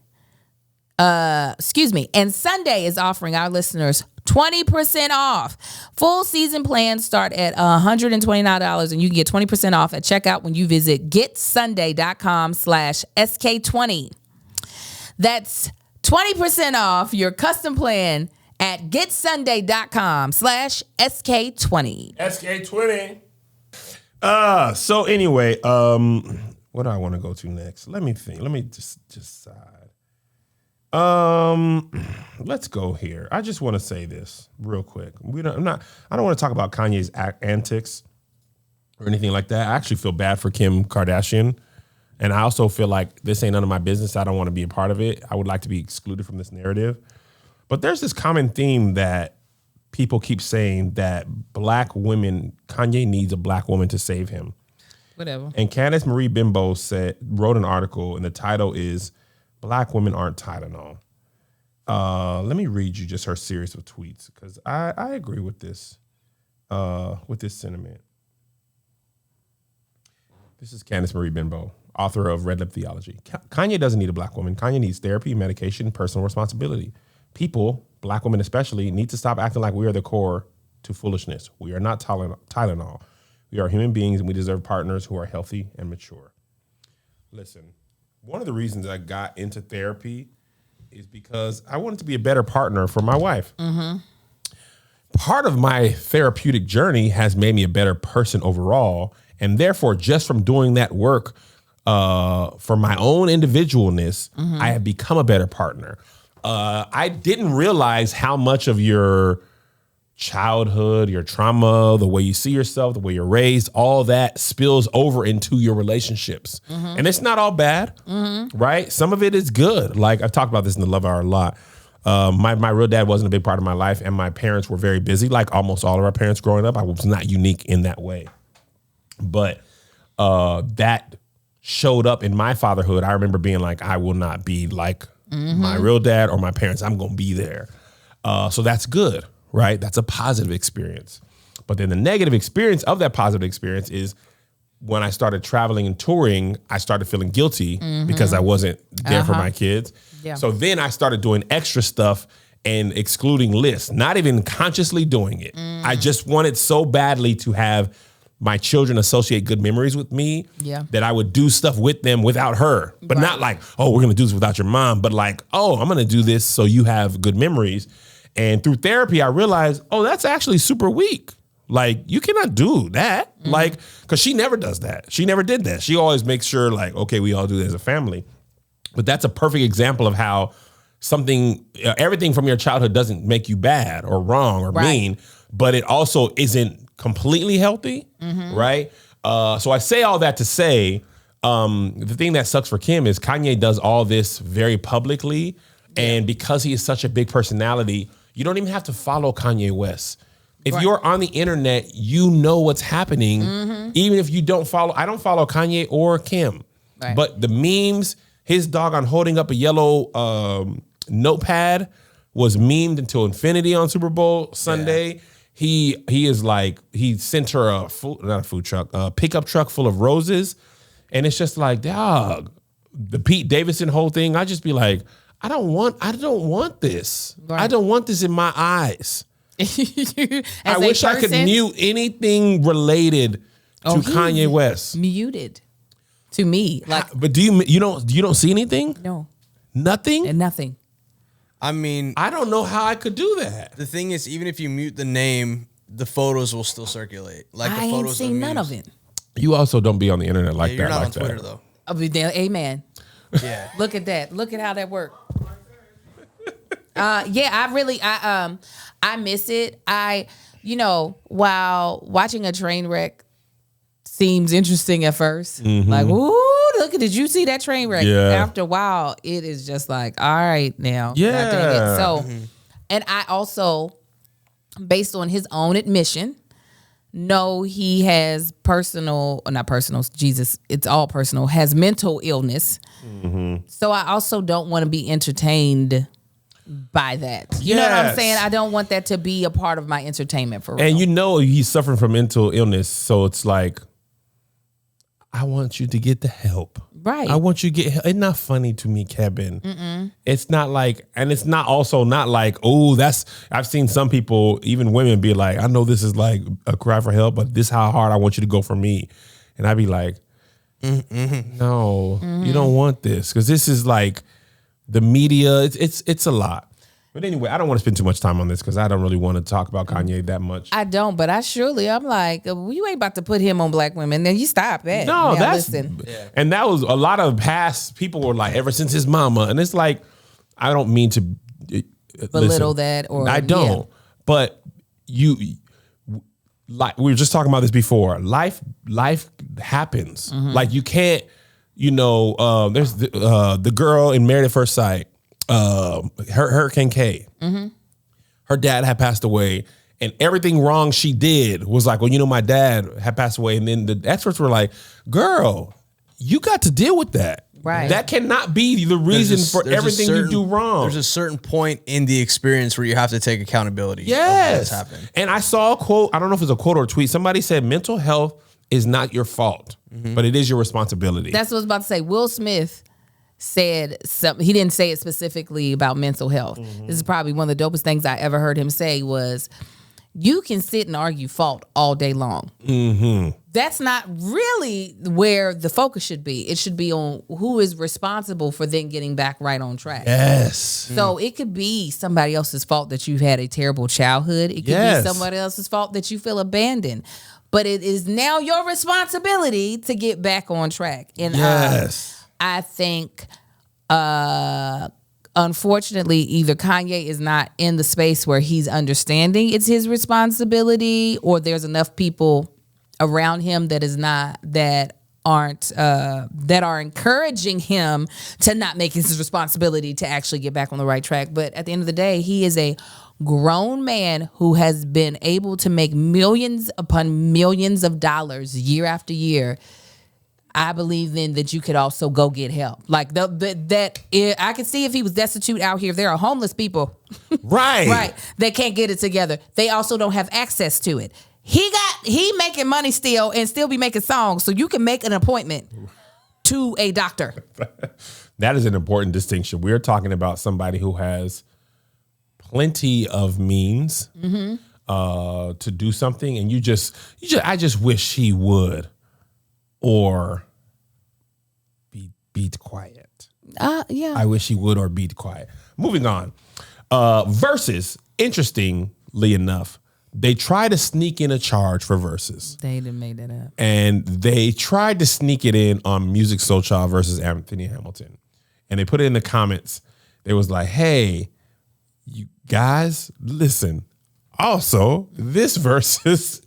is offering our listeners 20% off. Full season plans start at $129, and you can get 20% off at checkout when you visit getsunday.com/SK20. That's 20% off your custom plan at getsunday.com/SK20. SK20. So anyway, what do I want to go to next? Let me think. Let me just decide. Let's go here. I just want to say this real quick. I don't want to talk about Kanye's antics or anything like that. I actually feel bad for Kim Kardashian. And I also feel like this ain't none of my business. I don't want to be a part of it. I would like to be excluded from this narrative. But there's this common theme that people keep saying that Kanye needs a black woman to save him. Whatever. And Candace Marie Bimbo wrote an article, and the title is "Black Women Aren't Tylenol." Let me read you just her series of tweets, because I agree with this sentiment. This is Candace Marie Bimbo, author of Red Lip Theology. Kanye doesn't need a black woman. Kanye needs therapy, medication, personal responsibility. People, black women especially, need to stop acting like we are the core to foolishness. We are not Tylenol. We are human beings, and we deserve partners who are healthy and mature. Listen, one of the reasons I got into therapy is because I wanted to be a better partner for my wife. Mm-hmm. Part of my therapeutic journey has made me a better person overall. And therefore, just from doing that work for my own individualness, I have become a better partner. I didn't realize how much of your childhood, your trauma, the way you see yourself, the way you're raised, all that spills over into your relationships. And it's not all bad, right? Some of it is good. Like I've talked about this in the Love Hour a lot. My real dad wasn't a big part of my life, and my parents were very busy, like almost all of our parents growing up. I was not unique in that way. But that showed up in my fatherhood. I remember being like, I will not be like my real dad or my parents. I'm going to be there. So that's good, right? That's a positive experience. But then the negative experience of that positive experience is when I started traveling and touring, I started feeling guilty because I wasn't there for my kids. Yeah. So then I started doing extra stuff and excluding lists, not even consciously doing it. I just wanted so badly to have my children associate good memories with me that I would do stuff with them without her. But not like, oh, we're going to do this without your mom. But like, oh, I'm going to do this so you have good memories. And through therapy, I realized, oh, that's actually super weak. Like, you cannot do that. Like, because she never does that. She never did that. She always makes sure like, okay, we all do this as a family. But that's a perfect example of how everything from your childhood doesn't make you bad or wrong or mean, but it also isn't completely healthy, right? So I say all that to say, the thing that sucks for Kim is Kanye does all this very publicly, and because he is such a big personality, you don't even have to follow Kanye West. If you're on the internet, you know what's happening, even if you don't follow. I don't follow Kanye or Kim, but the memes, his dog on holding up a yellow notepad was memed until infinity on Super Bowl Sunday. Yeah. He is like, he sent her a pickup truck full of roses. And it's just like, dog, the Pete Davidson whole thing. I just be like, I don't want this. Right. I don't want this in my eyes. I wish I could mute anything related to Kanye West. Muted to me. Like, but you don't see anything? No. Nothing? And nothing. I mean, I don't know how I could do that. The thing is, even if you mute the name, the photos will still circulate. Like the I photos ain't seen none of it. You also don't be on the internet like that. You're not like on Twitter though. I'll be there. Amen. Yeah. Look at that. Look at how that worked. I miss it. While watching a train wreck seems interesting at first. Like, ooh, look, did you see that train wreck? Yeah. After a while, it is just like, all right now. Yeah. God dang it. So, and I also, based on his own admission, know he has it's all personal, has mental illness. So I also don't want to be entertained by that. You know what I'm Yes. saying? I don't want that to be a part of my entertainment for real. And you know he's suffering from mental illness, so it's like, I want you to get the help. Right. I want you to get help. It's not funny to me, Kevin. It's not like, and it's not also not like, oh, I've seen some people, even women, be like, I know this is like a cry for help, but this is how hard I want you to go for me. And I'd be like, no, you don't want this. Because this is like the media. It's a lot. But anyway, I don't want to spend too much time on this because I don't really want to talk about Kanye that much. I don't, but I'm like, well, you ain't about to put him on black women. Then you stop that. No, Now, that's listen. and that was a lot of past people were like, ever since his mama, and it's like, I don't mean to Belittle that, or I don't, but like we were just talking about this before. Life happens. Like you can't, there's the girl in Married at First Sight, Hurricane K. Her dad had passed away. And everything wrong she did was like, well, my dad had passed away. And then the experts were like, girl, you got to deal with that. Right. That cannot be the reason for everything you do wrong. There's a certain point in the experience where you have to take accountability. Yes. Of what has happened. And I saw a quote, I don't know if it's a quote or a tweet. Somebody said mental health is not your fault, but it is your responsibility. That's what I was about to say. Will Smith said something. He didn't say it specifically about mental health. This is probably one of the dopest things I ever heard him say was, you can sit and argue fault all day long. That's not really where the focus should be. It should be on who is responsible for then getting back right on track. Yes. So it could be somebody else's fault that you've had a terrible childhood. It could be somebody else's fault that you feel abandoned. But it is now your responsibility to get back on track. And I think, unfortunately, either Kanye is not in the space where he's understanding it's his responsibility, or there's enough people around him that are encouraging him to not make it his responsibility to actually get back on the right track. But at the end of the day, he is a grown man who has been able to make millions upon millions of dollars year after year. I believe then that you could also go get help. Like I could see if he was destitute out here. There are homeless people, right, that can't get it together. They also don't have access to it. He making money still and still be making songs, so you can make an appointment to a doctor. That is an important distinction. We're talking about somebody who has plenty of means to do something, and I just wish he would, or be quiet. Yeah. I wish he would, or be quiet. Moving on. Verzuz, interestingly enough, they tried to sneak in a charge for Verzuz. They didn't make that up. And they tried to sneak it in on Musiq Soulchild versus Anthony Hamilton. And they put it in the comments. They was like, hey, you guys, listen. Also, this versus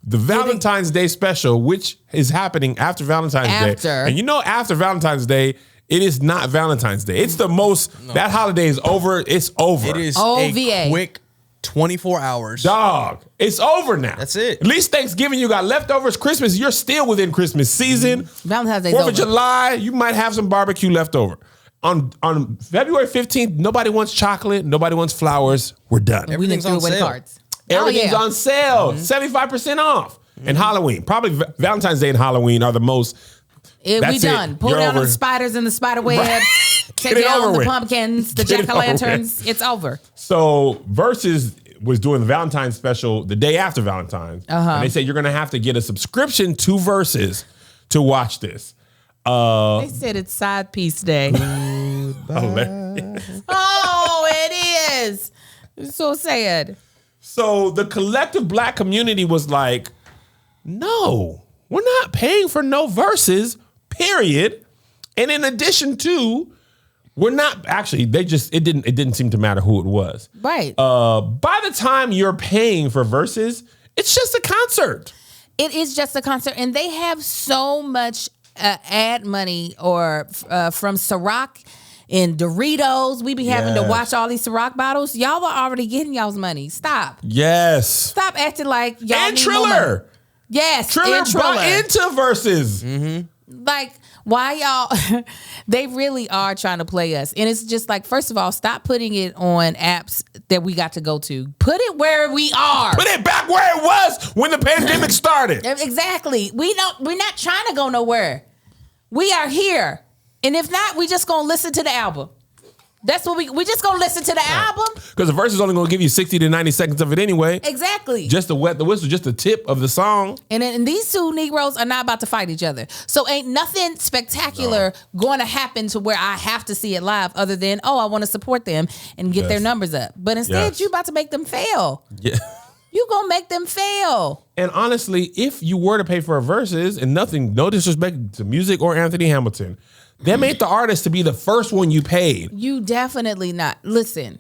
the Valentine's Day special, which is happening after Valentine's Day. And after Valentine's Day, it is not Valentine's Day. It's the most, that holiday is over. It's over. It is OVA. a quick 24 hours. Dog, it's over now. That's it. At least Thanksgiving, you got leftovers. Christmas, you're still within Christmas season. Valentine's Day's 4th over. of July, you might have some barbecue left over. On February 15th, nobody wants chocolate. Nobody wants flowers. We're done. We didn't Everything's throw on away the sale. cards. Everything's on sale. 75% off. And Halloween. Probably Valentine's Day and Halloween are the most. We That's done. it. Pull You're down over. the spiders and the spider webs. Take Get it down over the with. pumpkins, the Get it over jack-o'-lanterns. It's over. So Verzuz was doing the Valentine's special the day after Valentine's. And they said you're going to have to get a subscription to Verzuz to watch this. They said it's side piece day. Hilarious. Oh, it is. It's so sad. So the collective black community was like, no, we're not paying for no Verzuz, period. And in addition to, we're not actually, it didn't seem to matter who it was. Right. By the time you're paying for Verzuz, it's just a concert. It is just a concert, and they have so much ad money or from Ciroc and Doritos. We be having to watch all these Ciroc bottles. Y'all are already getting y'all's money. Stop. Yes. Stop acting like y'all And need more money. Triller. Yes, Triller and bought into Verzuz. Like, why y'all? They really are trying to play us, and it's just like, first of all, stop putting it on apps that we got to go to. Put it where we are. Put it back where it was when the pandemic started. Exactly. We're not trying to go nowhere. We are here, and if not, we just gonna listen to the album. That's what we just gonna listen to the album. Because the verse is only gonna give you 60 to 90 seconds of it anyway. Exactly. Just to wet the whistle, just the tip of the song. And these two Negroes are not about to fight each other. So ain't nothing spectacular going to happen to where I have to see it live other than, I want to support them and get their numbers up. But instead, you about to make them fail. Yeah. You gonna make them fail. And honestly, if you were to pay for a Verzuz, and no disrespect to Musiq or Anthony Hamilton, them ain't the artist to be the first one you paid. You definitely not. Listen,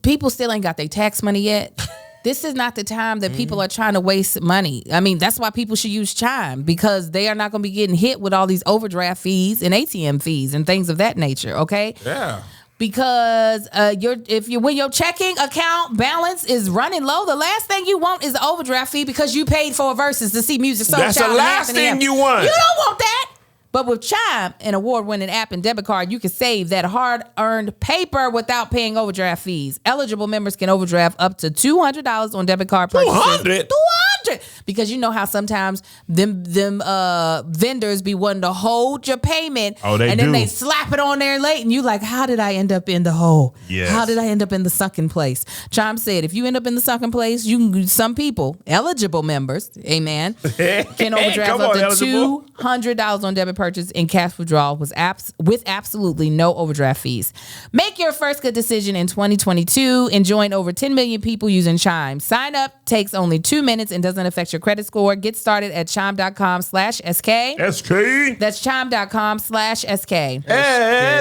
people still ain't got their tax money yet. This is not the time that people are trying to waste money. I mean, that's why people should use Chime, because they are not going to be getting hit with all these overdraft fees and ATM fees and things of that nature. Okay. Yeah. Because when your checking account balance is running low, the last thing you want is an overdraft fee because you paid for a Verzuz to see Musiq. That's the last thing you want. You don't want that. But with Chime, an award-winning app and debit card, you can save that hard-earned paper without paying overdraft fees. Eligible members can overdraft up to $200 on debit card purchases. 200? Because you know how sometimes them vendors be wanting to hold your payment. Oh, they and do. then they slap it on there late, and you like, how did I end up in the hole? Yes. How did I end up in the sunken place? Chime said, if you end up in the sunken place, some people, eligible members, amen, can overdraft Come up on, to eligible. $200 on debit purchase and cash withdrawal with absolutely no overdraft fees. Make your first good decision in 2022 and join over 10 million people using Chime. Sign up takes only 2 minutes and doesn't affect your credit score. Get started at chime.com/SK. SK. That's chime.com/SK.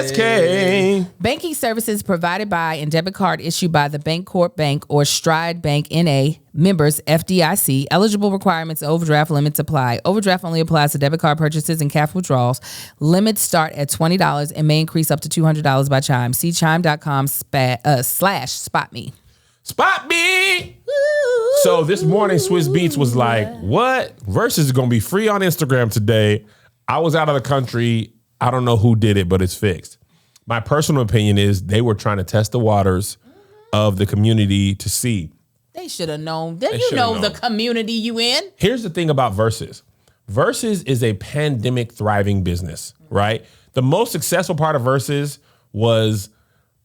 SK. Banking services provided by and debit card issued by the Bancorp Bank or Stride Bank N.A. Members FDIC. Eligible requirements, overdraft limits apply. Overdraft only applies to debit card purchases and cash withdrawals. Limits start at $20 and may increase up to $200 by Chime. See chime.com/spot me. Spot me. So this morning, Swiss Beats was like, what? Verzuz is going to be free on Instagram today. I was out of the country. I don't know who did it, but it's fixed. My personal opinion is they were trying to test the waters of the community to see. They should have known. You know the community you in. Here's the thing about Verzuz. Verzuz is a pandemic thriving business, right? The most successful part of Verzuz was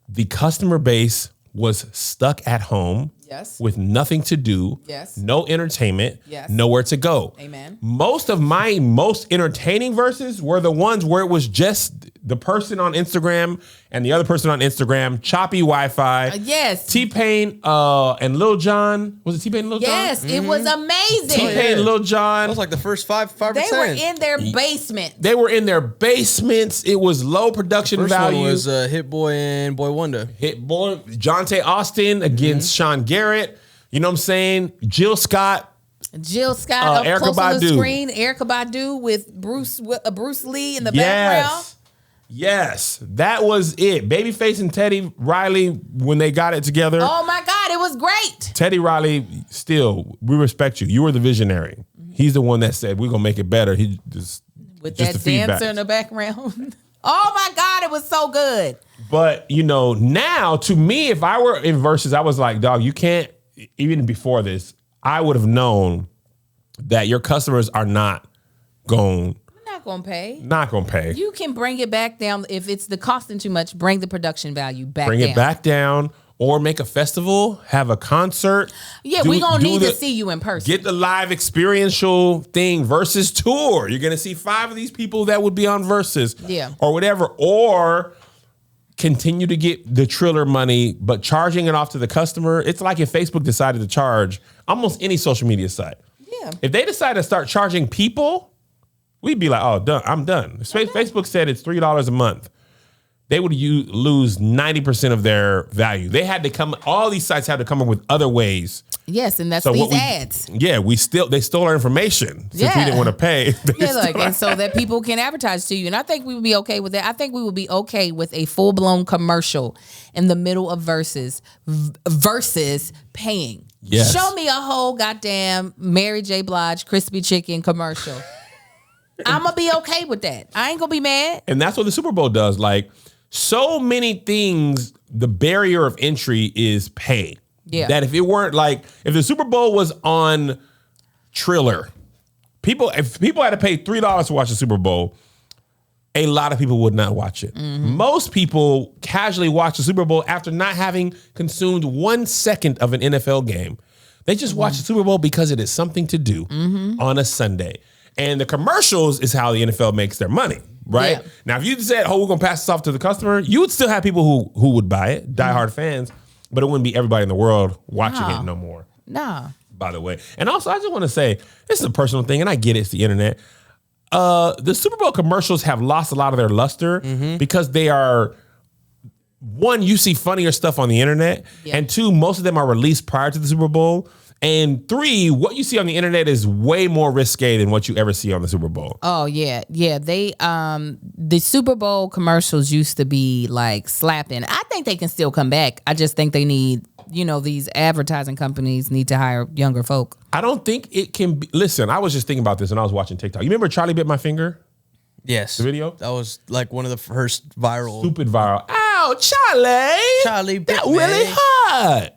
the customer base was stuck at home. Yes. With nothing to do. Yes. No entertainment. Yes. Nowhere to go. Amen. Most of my most entertaining verses were the ones where it was just the person on Instagram and the other person on Instagram, choppy Wi-Fi. Yes. T-Pain and Lil Jon. Was it T-Pain and Lil Jon? Yes, it was amazing. T-Pain and Lil Jon. That was like the first five or They 10. were in their basement. They were in their basements. It was low production First value. one was Hit Boy and Boy Wonder. Hit Boy, Jonte Austin against Sean Garrett. You know what I'm saying? Jill Scott. Jill Scott up Erykah close on the Badu. screen. Erykah Badu with Bruce Lee in the background. Yes, that was it. Babyface and Teddy Riley, when they got it together. Oh my God, it was great. Teddy Riley, still, we respect you. You were the visionary. He's the one that said, we're going to make it better. He just With just that the feedback. dancer in the background. Oh my God, it was so good. But, now, to me, if I were in Verzuz, I was like, dog, you can't, even before this, I would have known that your customers are not going Not gonna pay. to pay. You can bring it back down. If it's the costing too much, bring the production value back Bring down. it back down or make a festival, have a concert. Yeah, we're going to need to see you in person. Get the live experiential thing Verzuz tour. You're going to see 5 of these people that would be on Verzuz. Yeah. Or whatever. Or continue to get the Triller money, but charging it off to the customer. It's like if Facebook decided to charge almost any social media site. Yeah. If they decide to start charging people, we'd be like, oh, done. I'm done. Facebook said it's $3 a month. They would lose 90% of their value. All these sites had to come up with other ways Yes, and that's So these ads. Yeah, they stole our information since we Yeah. didn't want to pay. Yeah, like, and so that people can advertise to you. And I think we would be okay with that. I think we would be okay with a full-blown commercial in the middle of versus paying. Yes. Show me a whole goddamn Mary J. Blige crispy chicken commercial. I'm going to be okay with that. I ain't going to be mad. And that's what the Super Bowl does. Like, so many things, the barrier of entry is pay. Yeah. That if it weren't like, if the Super Bowl was on Triller, if people had to pay $3 to watch the Super Bowl, a lot of people would not watch it. Most people casually watch the Super Bowl after not having consumed 1 second of an NFL game. They just watch the Super Bowl because it is something to do on a Sunday. And the commercials is how the NFL makes their money, right? Yeah. Now, if you said, we're going to pass this off to the customer, you would still have people who would buy it, diehard fans, but it wouldn't be everybody in the world watching it no more. Nah. By the way. And also, I just want to say, this is a personal thing, and I get it, it's the internet. The Super Bowl commercials have lost a lot of their luster because they are, one, you see funnier stuff on the internet, and two, most of them are released prior to the Super Bowl. And three, what you see on the internet is way more risque than what you ever see on the Super Bowl. Oh yeah. They the Super Bowl commercials used to be like slapping. I think they can still come back. I just think they need, these advertising companies need to hire younger folk. I don't think it can be. Listen, I was just thinking about this when I was watching TikTok. You remember Charlie Bit My Finger? Yes. The video? That was like one of the first viral. Stupid viral. Ow, Charlie Bit that Me. really hot.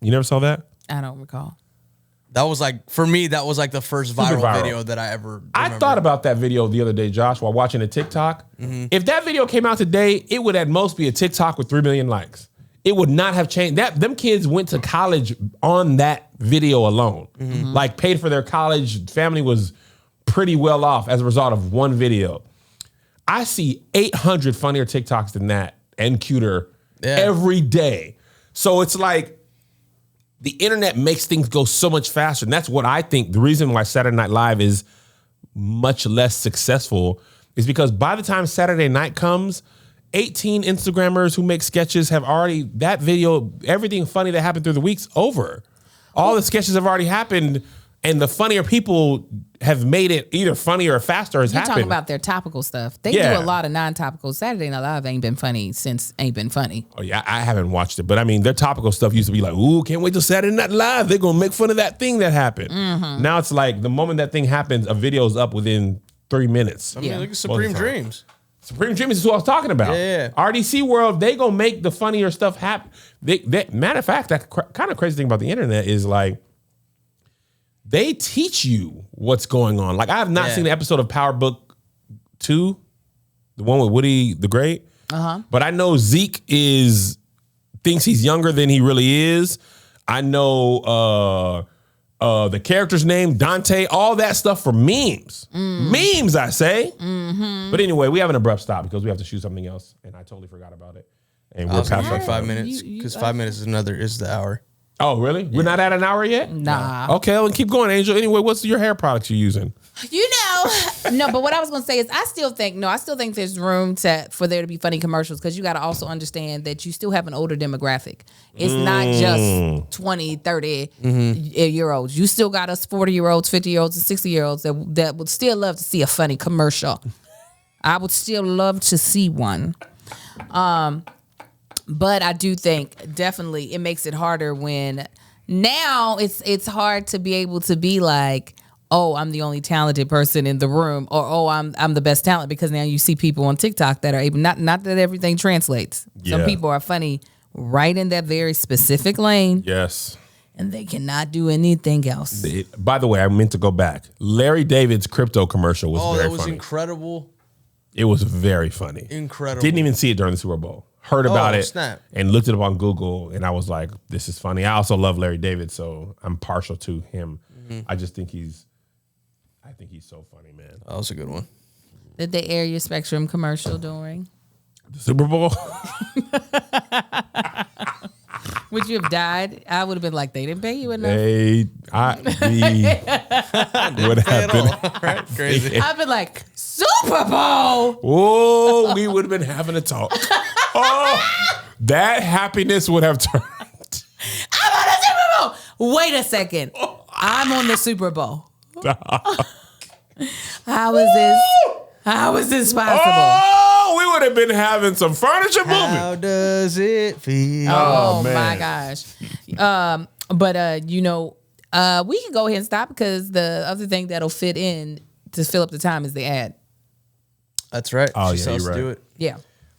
You never saw that? I don't recall. That was like, for me, that was like the first viral video that I ever remember. I thought about that video the other day, Josh, while watching a TikTok. If that video came out today, it would at most be a TikTok with 3 million likes. It would not have changed. Them kids went to college on that video alone. Like, paid for their college. Family was pretty well off as a result of one video. I see 800 funnier TikToks than that and cuter every day. So it's like, the internet makes things go so much faster. And that's what I think the reason why Saturday Night Live is much less successful is because by the time Saturday night comes, 18 Instagrammers who make sketches have already, that video, everything funny that happened through the week's over. All the sketches have already happened, and the funnier people have made it either funnier or faster has You happened. talking about their topical stuff. They do a lot of non-topical. Saturday Night Live ain't been funny since ain't been funny. Oh yeah, I haven't watched it, but I mean, their topical stuff used to be like, "Ooh, can't wait till Saturday Night Live. They're gonna make fun of that thing that happened." Now it's like the moment that thing happens, a video's up within 3 minutes. I mean, look at Supreme Dreams. Supreme Dreams is what I was talking about. Yeah. RDC World, they gonna make the funnier stuff happen. Matter of fact, that kind of crazy thing about the internet is like, they teach you what's going on. Like, I have not seen the episode of Power Book 2, the one with Woody the Great. But I know Zeke thinks he's younger than he really is. I know the character's name, Dante, all that stuff for memes. Memes, I say. But anyway, we have an abrupt stop because we have to shoot something else, and I totally forgot about it. And we're past like our 5 minutes, because 5 minutes is the hour. Oh, really? We're not at an hour yet? Nah. Okay, well, keep going, Angel. Anyway, what's your hair products you're using? No, but what I was going to say is I still think there's room for there to be funny commercials because you got to also understand that you still have an older demographic. It's not just 20, 30 year olds. You still got us 40-year-olds, 50-year-olds, and 60-year-olds that would still love to see a funny commercial. I would still love to see one. But I do think definitely it makes it harder when now it's hard to be able to be like, oh, I'm the only talented person in the room, or oh, I'm the best talent, because now you see people on TikTok that are able, not that everything translates. Some people are funny right in that very specific lane. Yes. And they cannot do anything else. By the way, I meant to go back. Larry David's crypto commercial was very funny. Oh, that was incredible. It was very funny. Incredible. Didn't even see it during the Super Bowl. Heard about it snap. and looked it up on Google, and I was like, this is funny. I also love Larry David, so I'm partial to him. I just think he's so funny, man. That was a good one. Did they air your Spectrum commercial during? The Super Bowl? Would you have died? I would have been like, they didn't pay you enough. What happened? Right? Crazy. I've been like, Super Bowl. Oh, we would have been having a talk. Oh, that happiness would have turned. I'm on a Super Bowl. Wait a second. I'm on the Super Bowl. How is this? How is this possible? Oh, we would have been having some furniture moving. How does it feel? Oh man. my gosh. But we can go ahead and stop because the other thing that'll fit in to fill up the time is the ad. That's right. Oh, She yeah, saw us you're do right. it. Yeah.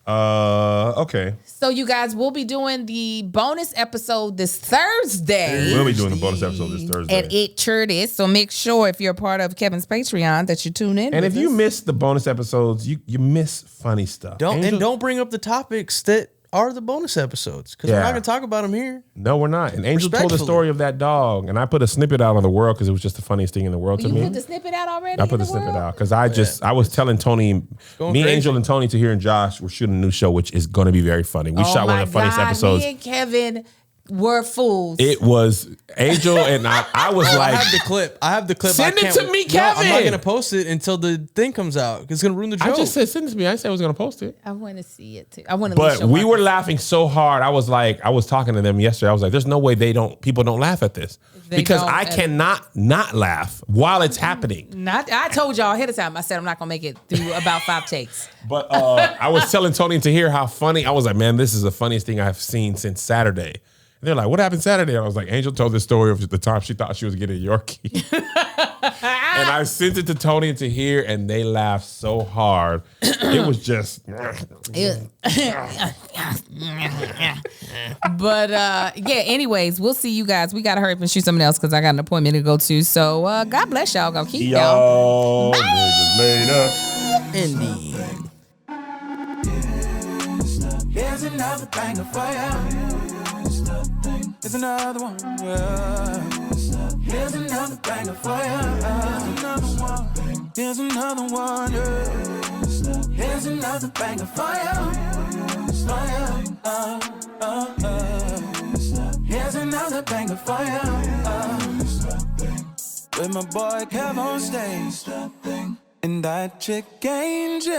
Okay. So you guys will be doing the bonus episode this Thursday. We'll be doing the bonus episode this Thursday. And it sure is. So make sure if you're a part of Kevin's Patreon that you tune in. And with if you us. miss the bonus episodes, you miss funny stuff. Don't bring up the topics that are the bonus episodes because we're Yeah. not going to talk about them here. No, we're not. And Angel told the Respectfully. story of that dog, and I put a snippet out on the world because it was just the funniest thing in the world to you me. put the snippet out already? I put the snippet out because I was telling Tony, Going me, crazy. Angel, and Tony to here and Josh, we're shooting a new show, which is going to be very funny. We shot one of the funniest episodes. Me and Kevin were fools. It was Angel and I was I like, have the clip. Send it to me, No, I'm not Kevin. going to post it until the thing comes out because it's going to ruin the joke. I just said send it to me. I didn't say I was going to post it. I want to see it too. I want to. But we were laughing so hard. I was talking to them yesterday. I was like, there's no way people don't laugh at this They because don't, I and- cannot not laugh while it's happening. I told y'all ahead of time. I said I'm not gonna make it through about 5 takes. But I was telling Tony to hear how funny. I was like, man, this is the funniest thing I've seen since Saturday. And they're like, what happened Saturday? And I was like, Angel told this story of the time she thought she was getting a Yorkie. And I sent it to Tony and to hear, and they laughed so hard. It was just. But yeah. Anyways, we'll see you guys. We gotta hurry up and shoot something else because I got an appointment to go to. So God bless y'all. Go keep y'all. Yo, niggas later. Indeed. Here's another banger for ya. Here's another one. Yeah. Here's another banger for ya. Here's another one. Yeah. Here's another banger for ya. Here's another banger for ya. With my boy Kev on stage. And that chick Angel.